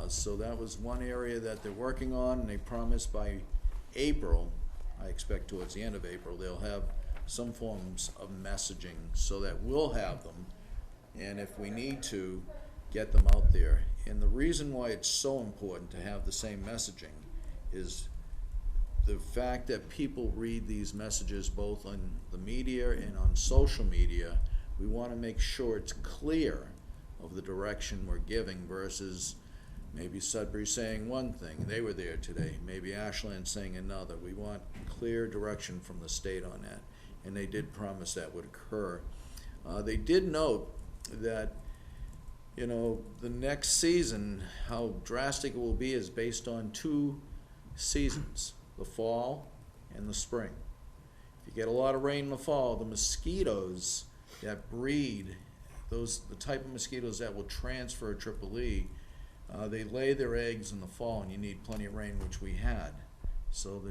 So that was one area that they're working on, and they promised by April, I expect towards the end of April, they'll have some forms of messaging so that we'll have them, and if we need to, get them out there. And the reason why it's so important to have the same messaging is the fact that people read these messages both on the media and on social media. We want to make sure it's clear of the direction we're giving versus maybe Sudbury saying one thing, they were there today, maybe Ashland saying another. We want clear direction from the state on that, and they did promise that would occur. They did note that, you know, the next season, how drastic it will be is based on 2 seasons, the fall and the spring. If you get a lot of rain in the fall, the mosquitoes that breed, the type of mosquitoes that will transfer triple-E, they lay their eggs in the fall, and you need plenty of rain, which we had. So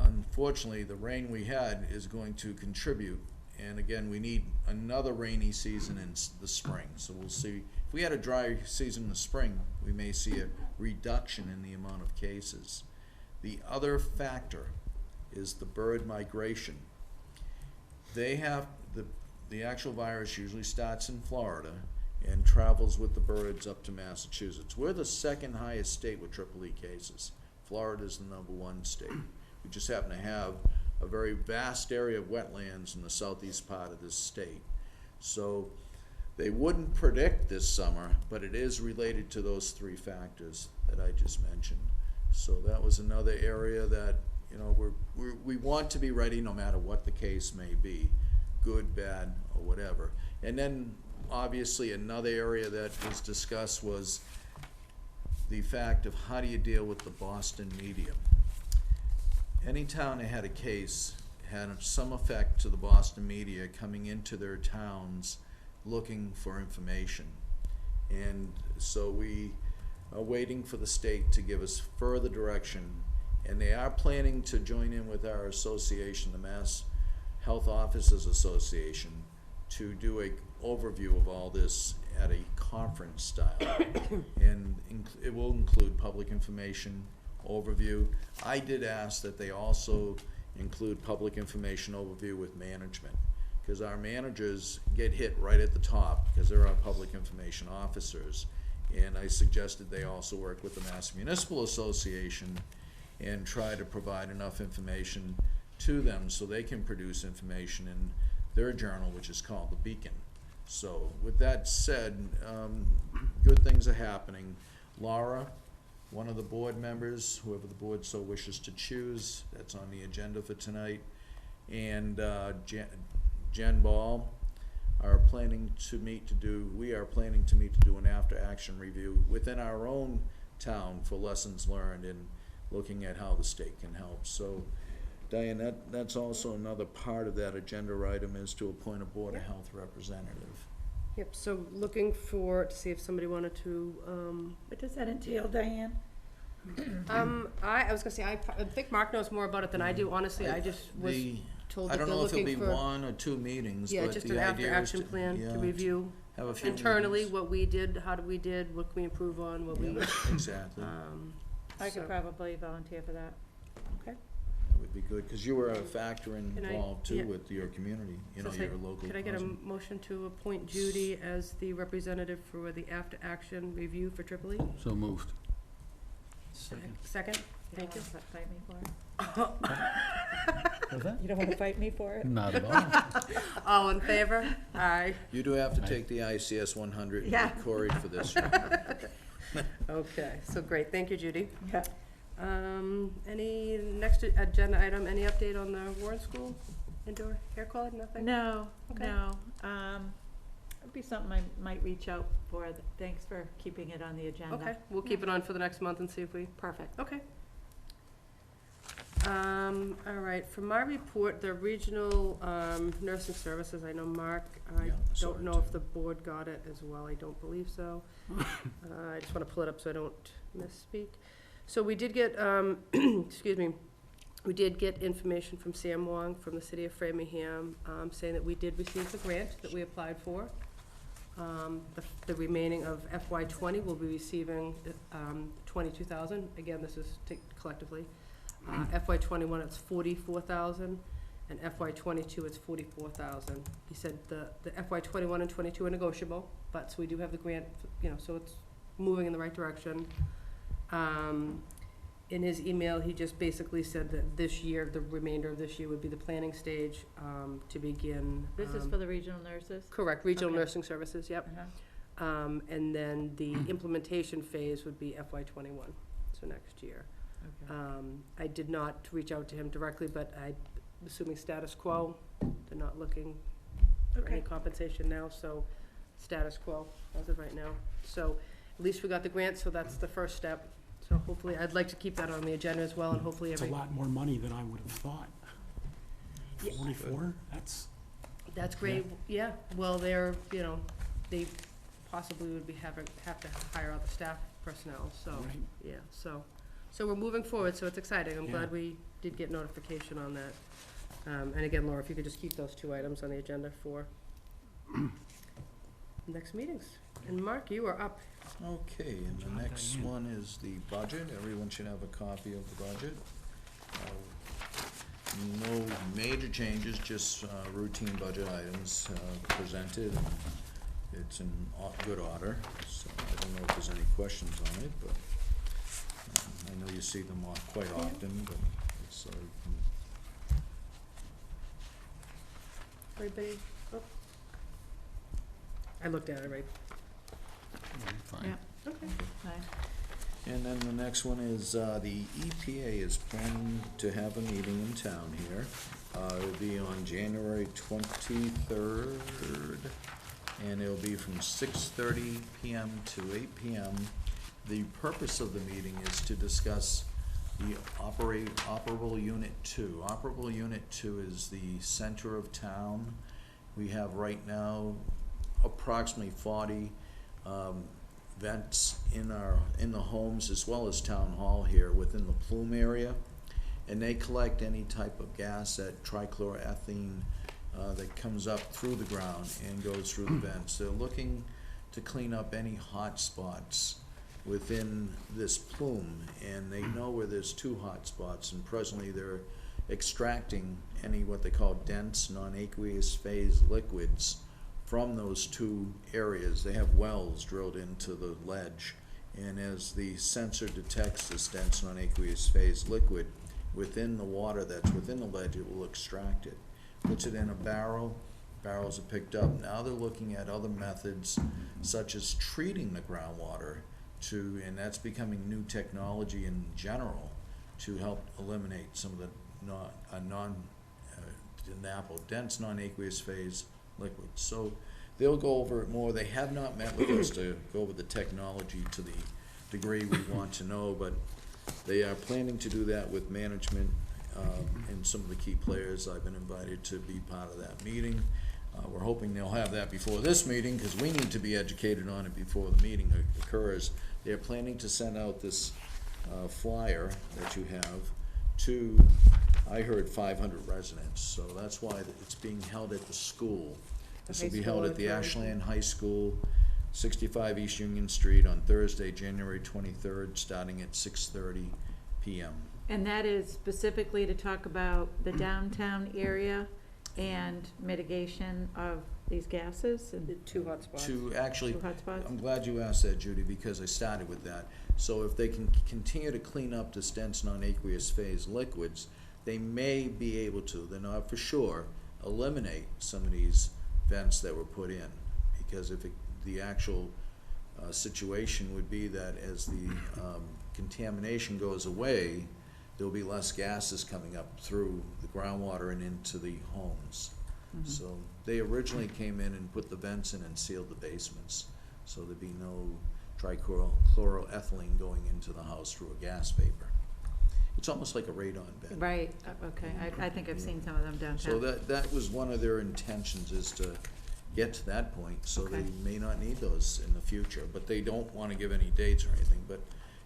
unfortunately, the rain we had is going to contribute, and again, we need another rainy season in the spring. So we'll see. If we had a dry season in the spring, we may see a reduction in the amount of cases. The other factor is the bird migration. They have the actual virus usually starts in Florida and travels with the birds up to Massachusetts. We're the second highest state with triple-E cases. Florida's the #1 state. We just happen to have a very vast area of wetlands in the southeast part of this state. So they wouldn't predict this summer, but it is related to those 3 factors that I just mentioned. So that was another area that, you know, we want to be ready no matter what the case may be, good, bad, or whatever. And then obviously another area that was discussed was the fact of how do you deal with the Boston media. Any town that had a case had some effect to the Boston media coming into their towns looking for information. And so we are waiting for the state to give us further direction, and they are planning to join in with our association, the Mass Health Officers Association, to do a overview of all this at a conference style. And it will include public information, overview. I did ask that they also include public information overview with management, because our managers get hit right at the top because they're our public information officers. And I suggested they also work with the Mass Municipal Association and try to provide enough information to them so they can produce information in their journal, which is called the Beacon. So with that said, good things are happening. Laura, one of the board members, whoever the board so wishes to choose, that's on the agenda for tonight, and Jen Ball are planning to meet to do, we are planning to meet to do an after-action review within our own town for lessons learned and looking at how the state can help. So Diane, that's also another part of that agenda item, is to appoint a Board of Health representative. Yep, so looking to see if somebody wanted to, What does that entail, Diane? I was gonna say, I think Mark knows more about it than I do, honestly. I just was told I that don't they're know if it'll looking be for. 1 or 2 meetings, Yeah, but just the an idea is after-action plan to review have a few internally, meetings. what we did, how we did, what can we improve on, what we, Yeah, exactly. I so- could probably volunteer for that. Okay. That would be good, because you were a factor involved yeah. too with your community, you know, So say, your local. could I get a housing. motion to appoint Judy as the representative for the after-action review for Tripoli? So moved. Second? Thank you. Fight me for it? You don't want to fight me for it? Not at all. All in favor? Aye. You do have to take the ICS 100 and Yeah. get Corey for this. Okay, so great, thank you, Judy. Yeah. Any next agenda item, any update on the Warren School indoor hair club, nothing? No, Okay. no. It'd be something I might reach out for. Thanks for keeping it on the agenda. Okay, we'll keep it on for the next month and see if we, Perfect. okay. All right, for my report, the regional, nursing services, I know Mark, I Yeah, saw don't it know if too. the board got it as well, I don't believe so. I just wanna pull it up so I don't misspeak. So we did get, excuse me, we did get information from Sam Wong from the city of Framingham, saying that we did receive the grant that we applied for. The remaining of FY '20 will be receiving, 22,000, again, this is collectively. FY '21, it's 44,000, and FY '22, it's 44,000. He said the FY '21 and '22 are negotiable, but, so we do have the grant, you know, so it's moving in the right direction. In his email, he just basically said that this year, the remainder of this year would be the planning stage, to begin. This is for the regional nurses? Correct, regional Okay. nursing services, yep. Uh-huh. And then the implementation phase would be FY '21, so next year. Okay. I did not reach out to him directly, but I'm assuming status quo, they're not looking for any Okay. compensation now, so status quo as of right now. So at least we got the grant, so that's the first step. So hopefully, I'd like to keep that on the agenda as well, and hopefully It's a every, lot more money than I would have thought. Yeah. 44, that's, that's great, yeah, well, they're, you know, they possibly would be have to hire other staff personnel, so, Right. yeah, so we're moving forward, so it's exciting, I'm Yeah. glad we did get notification on that. And again, Laura, if you could just keep those two items on the agenda for next meetings. And Mark, you are up. Okay, and the next Diane. one is the budget. Everyone should have a copy of the budget. No major changes, just routine budget items presented. It's in good order, so I don't know if there's any questions on it, but I know you see them quite often, but it's so you can Everybody, oh. I looked at it, right? Fine. Yeah. Okay. Fine. And then the next one is, the EPA is planning to have a meeting in town here. It'll be on January 23rd, and it'll be from 6:30 PM to 8 PM. The purpose of the meeting is to discuss the operable Unit 2. Operable Unit 2 is the center of town. We have right now approximately 40 vents in the homes as well as town hall here within the plume area, and they collect any type of gas, that trichloroethylene that comes up through the ground and goes through the vents. They're looking to clean up any hot spots within this plume, and they know where there's 2 hot spots, and presently they're extracting any what they call dense non-aqueous phase liquids from those 2 areas. They have wells drilled into the ledge, and as the sensor detects this dense non-aqueous phase liquid within the water that's within the ledge, it will extract it, puts it in a barrel. Barrels are picked up. Now they're looking at other methods such as treating the groundwater and that's becoming new technology in general to help eliminate some of the dense non-aqueous phase liquids. So they'll go over it more. They have not met with us to go over the technology to the degree we want to know, but they are planning to do that with management and some of the key players. I've been invited to be part of that meeting. We're hoping they'll have that before this meeting, because we need to be educated on it before the meeting occurs. They're planning to send out this flyer that you have to, I heard, 500 residents. So that's why it's being held at the school. This high will be school held at the auditorium. Ashland High School, 65 East Union Street on Thursday, January 23rd, starting at 6:30 PM. And that is specifically to talk about the downtown area and mitigation of these gases The and two hotspots. To actually, two hotspots? I'm glad you asked that, Judy, because I started with that. So if they can continue to clean up this dense non-aqueous phase liquids, they may be able to, they're not for sure, eliminate some of these vents that were put in. Because if the actual situation would be that as the contamination goes away, there'll be less gases coming up through the groundwater and into the homes. So they originally came in and put the vents in and sealed the basements, so there'd be no trichloroethylene going into the house through a gas vapor. It's almost like a radon vent. Right, okay, I think I've seen some of them So downtown. that was one of their intentions, is to get to that point, so they Okay. may not need those in the future, but they don't wanna give any dates or anything, but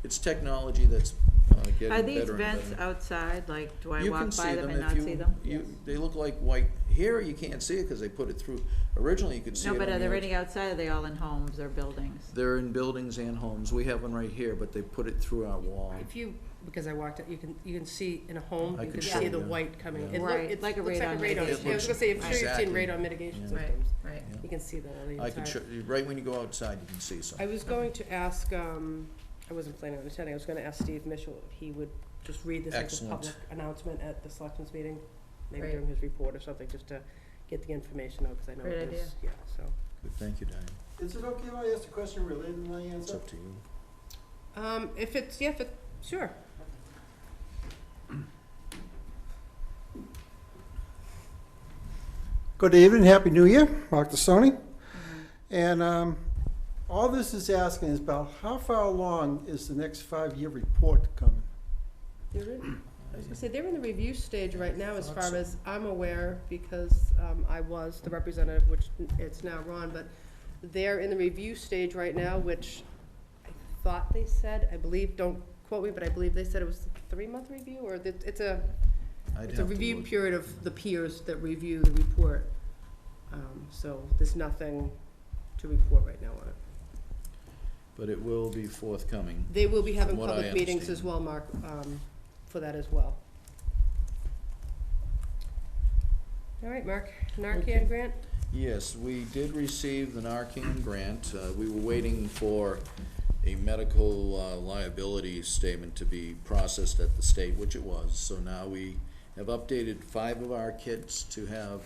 it's technology that's getting better Are and these better. vents outside, like, do I You walk can by see them them and if not you, see them? they look like white, here you can't see it because they put it through, originally you could see it No, on but the are they outs- really outside, are they all in homes or buildings? They're in buildings and homes, we have one right here, but they put it through our wall. If you, because I walked it, you can see in a home, I you could can show see the you. white coming. Yeah. It Right, it like a looks radon Yeah, I mitigation. was gonna say, I'm sure you've seen Exactly. radon mitigation Yeah. systems. Right. Yeah. You can see that on the I inside. could show, right when you go outside, you can see some. I was going to ask, I wasn't planning on attending, I was gonna ask Steve Mitchell if he would just read this as a Excellent. public announcement at the selectmen's meeting, maybe Great. during his report or something, just to get the information out, because I know Great it idea. is, yeah, so. Good, thank you, Diane. Is it okay if I ask a question related to my It's answer? up to you. If it's, yeah, sure. Good evening, Happy New Year, Mark Tassoni. And all this is asking is about how far along is the next 5-year report coming? They're in, I was gonna say, they're in the review stage right now, as Thought far so. as I'm aware, because I was the representative, which it's now Ron, but they're in the review stage right now, which I thought they said, I believe, don't quote me, but I believe they said it was a 3-month review, or it's a I'd It's a have to review look. period of the peers that review the report. So there's nothing to report right now on it. But it will be forthcoming. They will be having From what I public meetings as understand. well, Mark, for that as well. All right, Mark, Narcan grant? Yes, we did receive the Narcan grant. We were waiting for a medical liability statement to be processed at the state, which it was. So now we have updated 5 of our kids to have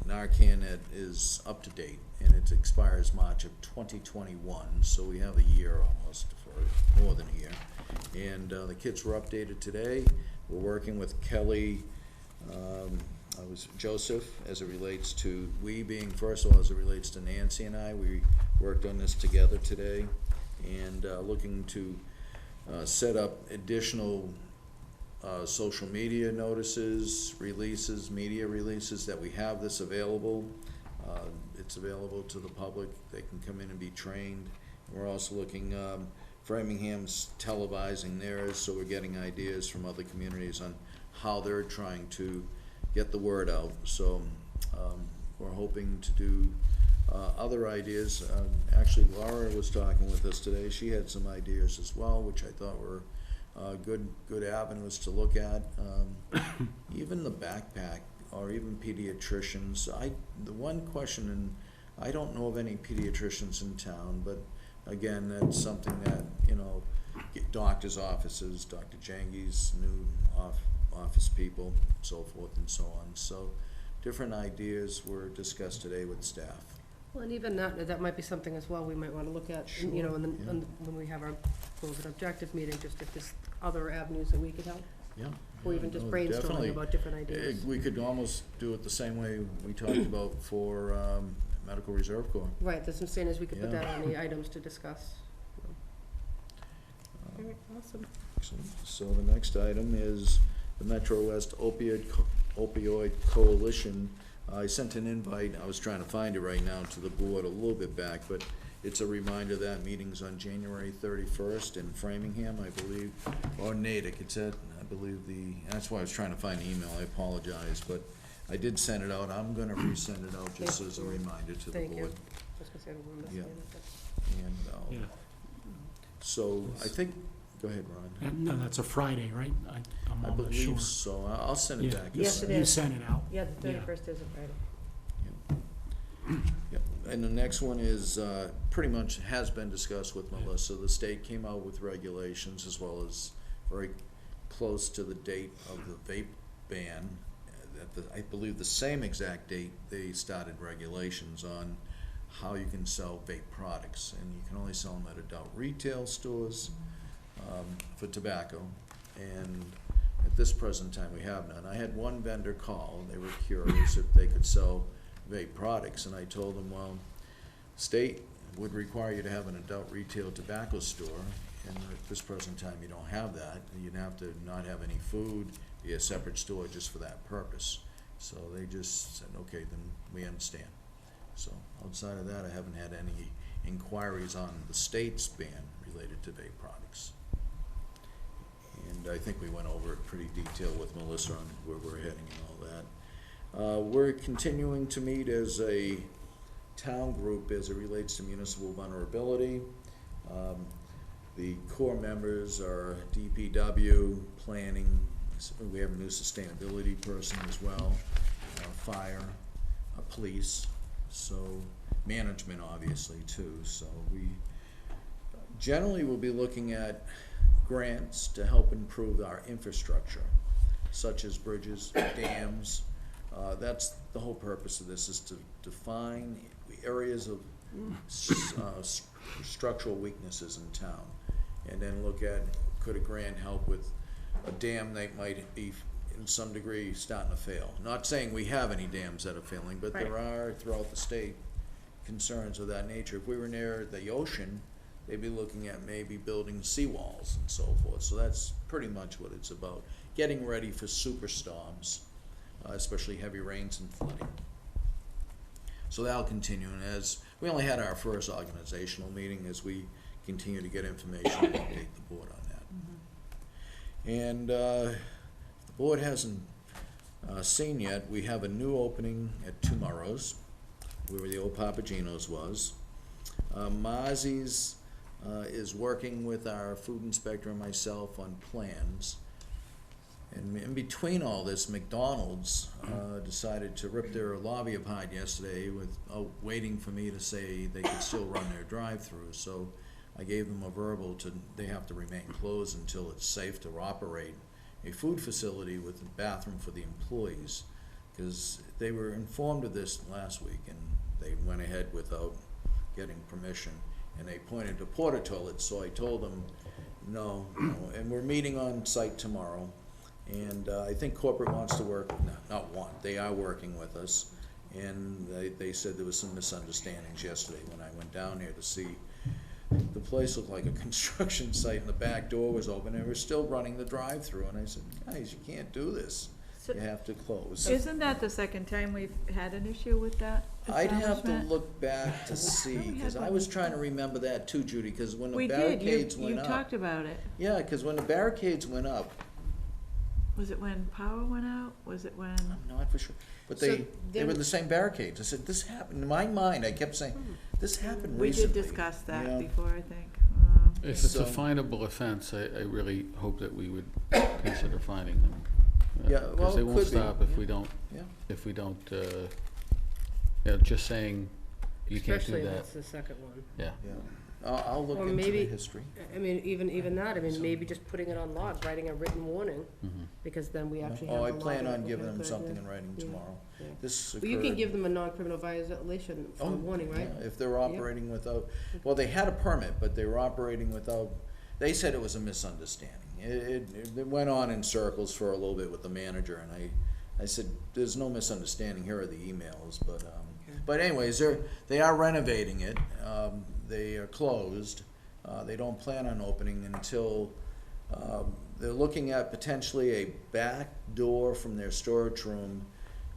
Narcan that is up to date, and it expires March of 2021. So we have a year almost, for more than a year. And the kits were updated today. We're working with Kelly, Joseph, as it relates to, we being, first of all, as it relates to Nancy and I, we worked on this together today, and looking to set up additional social media notices, releases, media releases, that we have this available. It's available to the public, they can come in and be trained. We're also looking, Framingham's televising theirs, so we're getting ideas from other communities on how they're trying to get the word out. So we're hoping to do other ideas. Actually, Laura was talking with us today. She had some ideas as well, which I thought were good avenues to look at. Even the backpack, or even pediatricians. The one question, and I don't know of any pediatricians in town, but again, that's something that, doctors' offices, Dr. Jangi's new office people, so forth and so on. So different ideas were discussed today with staff. Well, and even that might be something as well we might wanna look at, Sure, when we have our goals and objective meeting, just if there's other avenues that we could help, Yeah. or even just no, brainstorming definitely. about different ideas. We could almost do it the same way we talked about for Medical Reserve Corps. Right, that's what I'm saying, is we could put Yeah. that on the items to discuss. All right, awesome. Excellent. So the next item is the Metro West Opioid Coalition. I sent an invite, I was trying to find it right now, to the board a little bit back, but it's a reminder that meeting's on January 31st in Framingham, I believe, or Natick, it's at, I believe that's why I was trying to find the email, I apologize, but I did send it out, I'm gonna resend it out just as a reminder to the Thank you. board. I was gonna say, I remember Yeah. saying that. And, Yeah. so, I think, go ahead, Ron. No, that's a Friday, right? I I'm not sure. believe so, I'll send it Yeah. back. Yes, it You is. sent it out. Yeah, the Yeah. 31st is a Friday. Yep, and the next one is, pretty much has been discussed with Melissa. The state came out with regulations as well as very close to the date of the vape ban. I believe the same exact date, they started regulations on how you can sell vape products. And you can only sell them at adult retail stores, for tobacco. And at this present time, we have none. I had one vendor call, they were curious if they could sell vape products, and I told them, well, state would require you to have an adult retail tobacco store, and at this present time, you don't have that. You'd have to not have any food, be a separate store just for that purpose. So they just said, okay, then we understand. So outside of that, I haven't had any inquiries on the state's ban related to vape products. And I think we went over it pretty detailed with Melissa on where we're heading and all that. We're continuing to meet as a town group as it relates to municipal vulnerability. The core members are DPW, planning, we have a new sustainability person as well, fire, police, so management obviously too. So we generally will be looking at grants to help improve our infrastructure, such as bridges, dams. That's the whole purpose of this, is to define areas of structural weaknesses in town, and then look at, could a grant help with a dam that might be in some degree starting to fail. Not saying we have any dams that are failing, but there are throughout the state concerns of that nature. If we were near the ocean, they'd be looking at maybe building seawalls and so forth. So that's pretty much what it's about, getting ready for superstorms, especially heavy rains and flooding. So that'll continue, and as we only had our first organizational meeting, as we continue to get information and update the board on that. And the board hasn't seen yet, we have a new opening at Tomorrow's, where the old Papagino's was. Mozzie's is working with our food inspector and myself on plans. And in between all this, McDonald's decided to rip their lobby apart yesterday with waiting for me to say they could still run their drive-through. So I gave them a verbal to, they have to remain closed until it's safe to operate a food facility with a bathroom for the employees, because they were informed of this last week and they went ahead without getting permission, and they pointed to porta toilets. So I told them no, and we're meeting on site tomorrow. And I think corporate wants to work, not want, they are working with us. And they said there was some misunderstandings yesterday when I went down there to see. The place looked like a construction site, and the back door was open, and we're still running the drive-through. And I said, guys, you can't do this. So You have to close. isn't that the second time we've had an issue with that I'd have to establishment? look back to see, we had because I one. was trying to remember that too, Judy, because when the We did, barricades you went up. talked about it. Yeah, because when the barricades went up, Was it when power went out? Was it when? I'm not for sure, but So they were then- the same barricades. I said, this happened, in my mind, I kept saying, this happened We recently. did discuss that Yeah. before, I think. If it's a So- finable offense, I really hope that we would consider fining them. Yeah, well, Because they it won't could be, stop if yeah. we don't, Yeah. just saying, you can't do Especially if that, it's the second one. yeah. Yeah, I'll look Or into the maybe- history. I mean, even that, I mean, maybe just putting it on logs, writing a written warning, Mhm. because then we actually have Oh, the I log. plan on Okay, giving them good, something yeah. in writing Yeah. tomorrow. Yeah. This Well, you can occurred- give them a non-criminal violation for the warning, right? Yeah, if they're operating without, well, they had a permit, but they were operating without, they said it was a misunderstanding. It went on in circles for a little bit with the manager, and I said, there's no misunderstanding, here are the emails, but anyways, they are renovating it, they are closed, they don't plan on opening until, they're looking at potentially a back door from their storage room,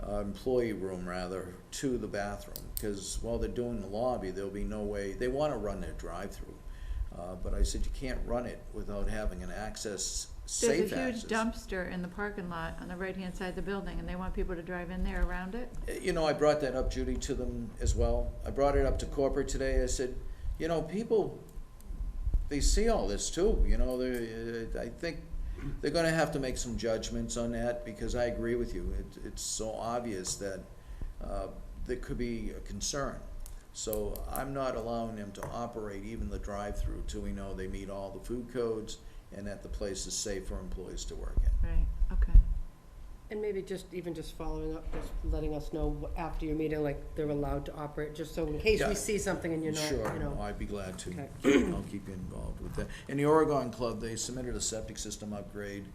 employee room rather, to the bathroom, because while they're doing the lobby, there'll be no way, they wanna run their drive-through. But I said, you can't run it without having an access safe There's a huge access. dumpster in the parking lot on the right-hand side of the building, and they want people to drive in there around it. You know, I brought that up, Judy, to them as well. I brought it up to corporate today. I said, you know, people, they see all this too, you know, I think they're gonna have to make some judgments on that, because I agree with you. It's so obvious that, there could be a concern. So I'm not allowing them to operate even the drive-through till we know they meet all the food codes and that the place is safe for employees to work in. Right, okay. And maybe just following up, just letting us know after your meeting, like, they're allowed to operate, just so in case Yeah. we see something and you're not, Sure, you know. no, I'd be glad to. Okay. I'll keep you involved with that. In the Oregon Club, they submitted a septic system upgrade,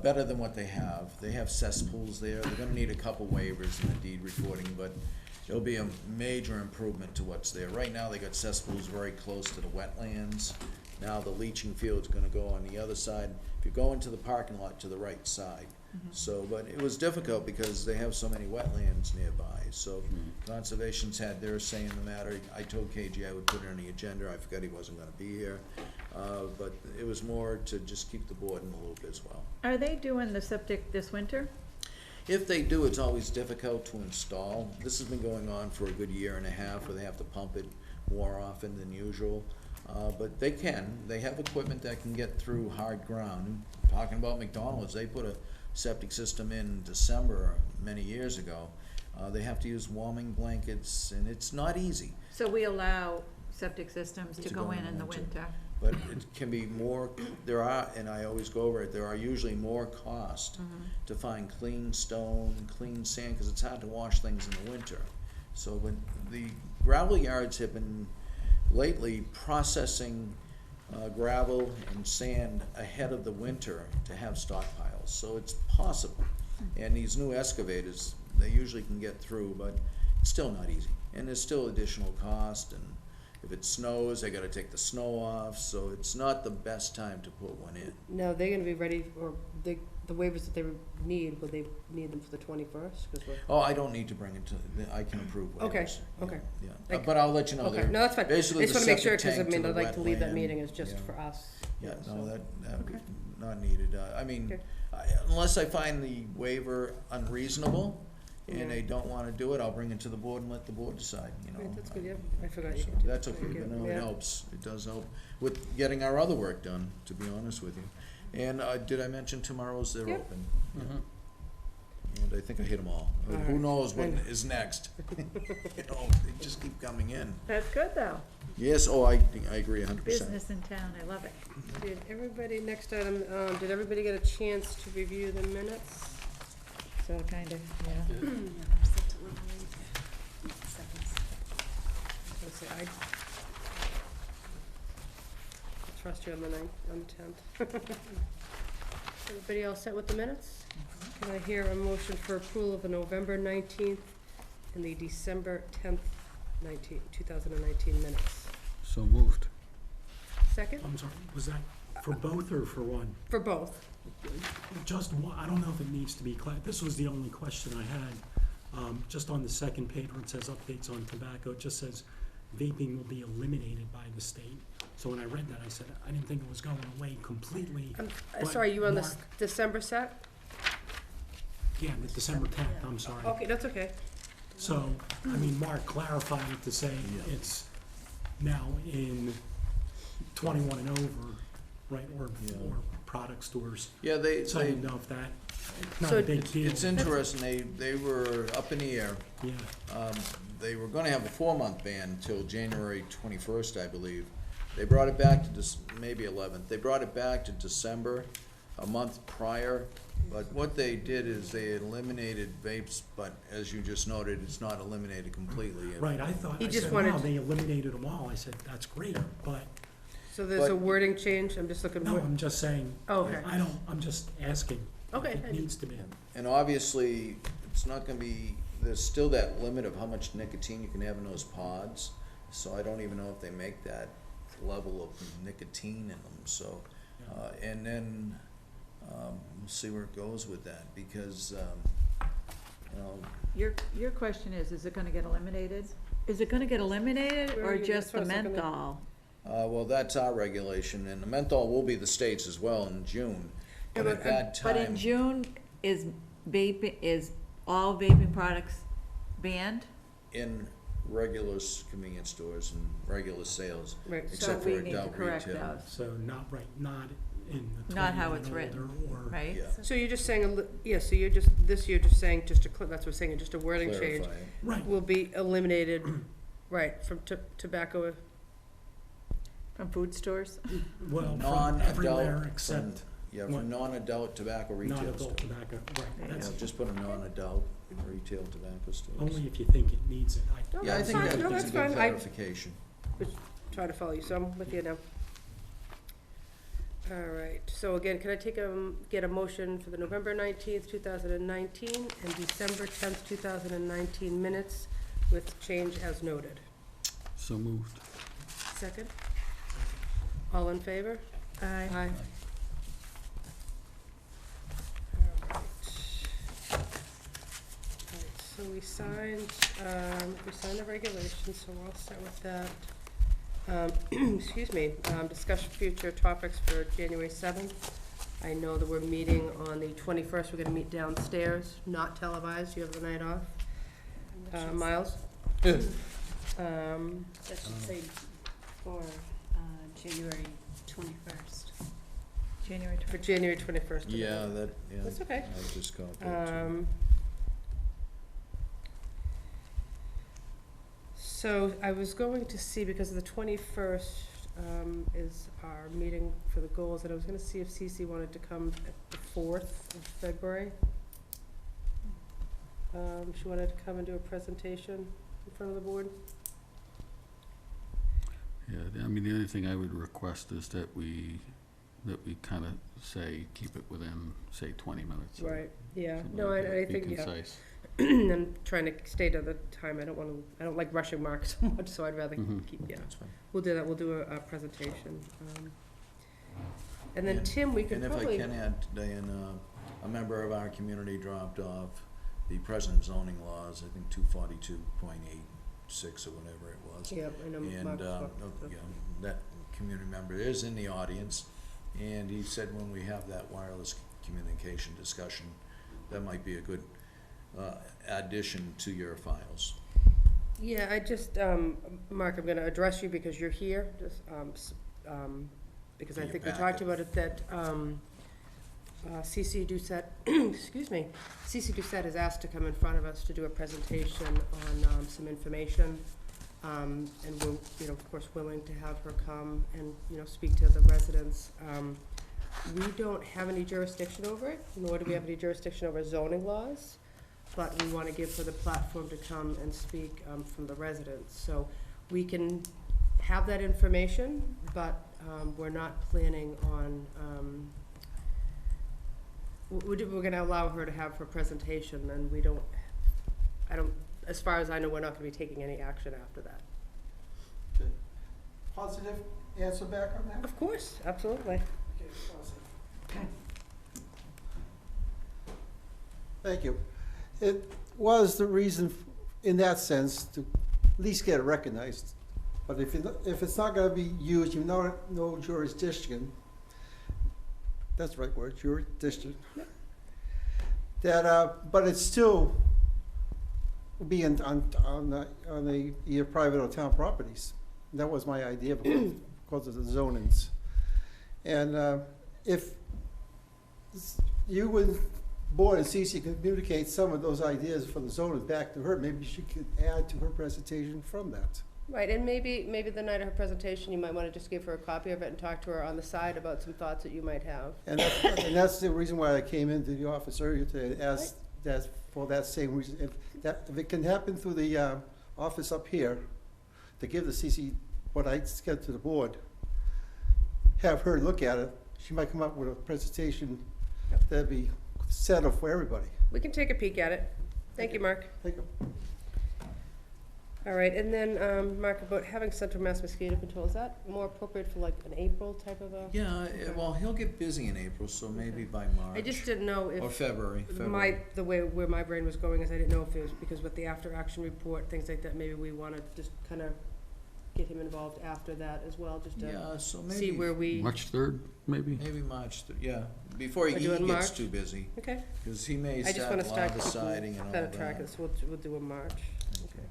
better than what they have. They have cesspools there. They're gonna need a couple waivers in the deed recording, but it'll be a major improvement to what's there. Right now, they got cesspools very close to the wetlands. Now the leaching field's gonna go on the other side. If you go into the parking lot, to the right side. So, but it was difficult because they have so many wetlands nearby, so Conservation's had their say in the matter. I told KG I would put it on the agenda, I forgot he wasn't gonna be here. But it was more to just keep the board in the loop as well. Are they doing the septic this winter? If they do, it's always difficult to install. This has been going on for a good year and a half, where they have to pump it more often than usual. But they have equipment that can get through hard ground. Talking about McDonald's, they put a septic system in December many years ago. They have to use warming blankets, and it's not easy. So we allow septic systems to go in the winter? But it can be more, there are, and I always go over it, there are usually more cost to find clean stone, clean sand, because it's hard to wash things in the winter. So when the gravel yards have been lately processing gravel and sand ahead of the winter to have stockpiles, so it's possible. And these new excavators, they usually can get through, but it's still not easy. And there's still additional cost, and if it snows, they gotta take the snow off, so it's not the best time to put one in. No, they're gonna be ready, or the waivers that they would need, will they need them for the 21st? 'Cause we're. Oh, I don't need to bring it to, I can approve waivers. Okay, okay. Yeah, Like- but I'll let you know, Okay, they're no, that's fine. I basically just the wanna make sure, septic 'cause I tank to mean, the I'd like to leave that wetland. meeting as just Yeah. for us. Yeah, so. no, that'd be Okay. not needed. I mean, Okay. unless I find the waiver unreasonable Yeah. and they don't wanna do it, I'll bring it to the board and let the board decide, you know. Right, that's good, yeah, I forgot you So could do that's that. okay, Thank but you. no, it Yeah. helps. It does help with getting our other work done, to be honest with you. And, did I mention tomorrow's they're Yep. open? Mhm. And I think I hit them all. All Who right. knows what I know. is next? You know, they just keep coming in. That's good, though. Yes, oh, I agree 100%. Business in town, I love it. Did everybody, next item, did everybody get a chance to review the minutes? So kind of, yeah. Let's see, I trust you on the 10th. Everybody all set with the minutes? Can I hear a motion for approval of the November 19th and the December 10th, 2019 minutes? So moved. Second? I'm sorry, was that for both or for one? For both. Just one, I don't know if it needs to be this was the only question I had. Just on the second page where it says updates on tobacco, it just says vaping will be eliminated by the state. So when I read that, I said, I didn't think it was going away completely. But Sorry, you on the Mark- December set? Yeah, the December 10th, I'm sorry. Okay, that's okay. So, I mean, Mark clarified it to say Yeah. it's now in 21 and over, right, or Yeah. product stores. Yeah, So I didn't know if that, not So a big deal. it's interesting, they were up in the air. Yeah, They were gonna have a 4-month ban till January 21st, I believe. They brought it back to maybe 11th. They brought it back to December, a month prior. But what they did is they eliminated vapes, but as you just noted, it's not eliminated completely. right, I thought, He I just said, wanted wow, to- they eliminated them all. I said, that's great, but, So there's a But- wording change, I'm just looking. no, I'm just saying, Oh, okay. I'm just asking. if Okay, It I- needs to be. And obviously, it's not gonna be, there's still that limit of how much nicotine you can have in those pods. So I don't even know if they make that level of nicotine in them, so, and then, we'll see where it goes with that, because, you know, Your question is it gonna get eliminated? Is it gonna get eliminated Where are or you? just the That's what I was looking at. menthol? well, that's our regulation, and the menthol will be the state's as well in June. But at that But in time, June, is all vaping products banned? in regular convenience stores and regular sales, Right. except So for we need to adult correct retail. those, So not in the Not 20 how and it's written, older, or right? Yeah, So you're just saying, yeah, so you're just, this year just saying, just that's what we're saying, just a wording change clarify it. right. will be eliminated, right, from tobacco. From food stores? Well, from Non-adult, everywhere from- except Yeah, what? for non-adult tobacco retail non-adult stores. tobacco, right, Yeah, that's just put a non-adult retail tobacco stores. only if you think it needs it. No, Yeah, I that's think fine. that No, gives a that's good fine. I clarification. was trying to follow you, so I'm with you now. All right, so again, can I get a motion for the November 19th, 2019 and December 10th, 2019 minutes with change as noted? So moved. Second? All in favor? Aye. Aye. All right, so we signed the regulations, so we'll start with that. Excuse me, discussion future topics for January 7th. I know that we're meeting on the 21st, we're gonna meet downstairs, not televised, you have the night off. Miles? That should say for January 21st. January For 20th. January 21st. Yeah, that, yeah. That's okay. I just caught that too. So I was going to see, because the 21st is our meeting for the goals, and I was gonna see if Cece wanted to come at the 4th of February. She wanted to come and do a presentation in front of the board. Yeah, I mean, the only thing I would request is that we kind of say, keep it within, say, 20 minutes. or Right, yeah, something no, like that. I Be think, yeah. concise. I'm trying to stay to the time, I don't like rushing Mark so much, so I'd rather Mhm. keep, yeah. That's fine. We'll do that, we'll do a presentation. And then And- Tim, we could And if probably. I can add, Diane, a member of our community dropped off the present zoning laws, I think 242.86 or whatever it was. Yeah, I know And, Mark's got you know, that community member is in the audience, and he said when we have that wireless communication discussion, that might be a good, addition to your files. Yeah, I just, Mark, I'm gonna address you because you're here, just, because I In your think we talked packet. about it, that, CC Doucette, excuse me, CC Doucette has asked to come in front of us to do a presentation on, some information. And we're, you know, of course, willing to have her come and, you know, speak to the residents. We don't have any jurisdiction over it, nor do we have any jurisdiction over zoning laws, but we wanna give her the platform to come and speak, from the residents. So we can have that information, but, we're not planning on, we're gonna allow her to have her presentation, and as far as I know, we're not gonna be taking any action after that. Positive answer back on that? Of course, absolutely. Thank you. It was the reason, in that sense, to at least get it recognized. But if it's not gonna be used, you know, no jurisdiction, that's the right word, jurisdiction. That, but it's still be on the either private or town properties. That was my idea because of the zonings. And if you and board and CC communicate some of those ideas for the zoning back to her, maybe she could add to her presentation from that. Right, and maybe the night of her presentation, you might wanna just give her a copy of it and talk to her on the side about some thoughts that you might have. And that's the reason why I came into the office earlier today, as, that's for that same reason. If it can happen through the office up here, to give the CC what I get to the board, have her look at it, she might come up with a presentation that'd be set up for everybody. We can take a peek at it. Thank you, Mark. Thank you. All right, and then, Mark, about having Central Mass Mosquito Control, is that more appropriate for like an April type of a? Yeah, well, he'll get busy in April, so maybe by March. I just didn't know Or if, February. the way, where my brain was going is I didn't know if it was because with the after-action report, things like that, maybe we wanna just kinda get him involved after that as well, just to Yeah, so see maybe, where we, March 3rd, maybe? maybe yeah, before he Or do it in gets March? too busy, okay. because he may I just start wanna start lot deciding and all better that. track it, so we'll do a March, okay.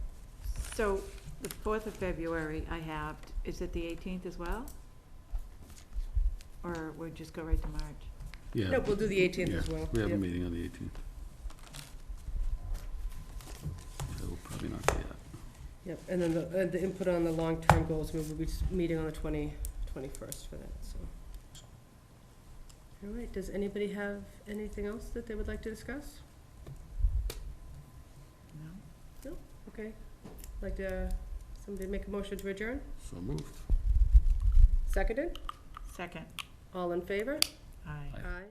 So the 4th of February I have, is it the 18th as well? Or we'll just go right to March? Yeah. No, we'll do the 18th Yeah, as well. we have a Yep. meeting on the 18th. So we'll probably not do that. Yep, and then the input on the long-term goals, we'll be meeting on the 21st for that, so. All right, does anybody have anything else that they would like to discuss? No? No? Okay. Like to, somebody make a motion to adjourn? So moved. Seconded? Second. All in favor? Aye. Aye.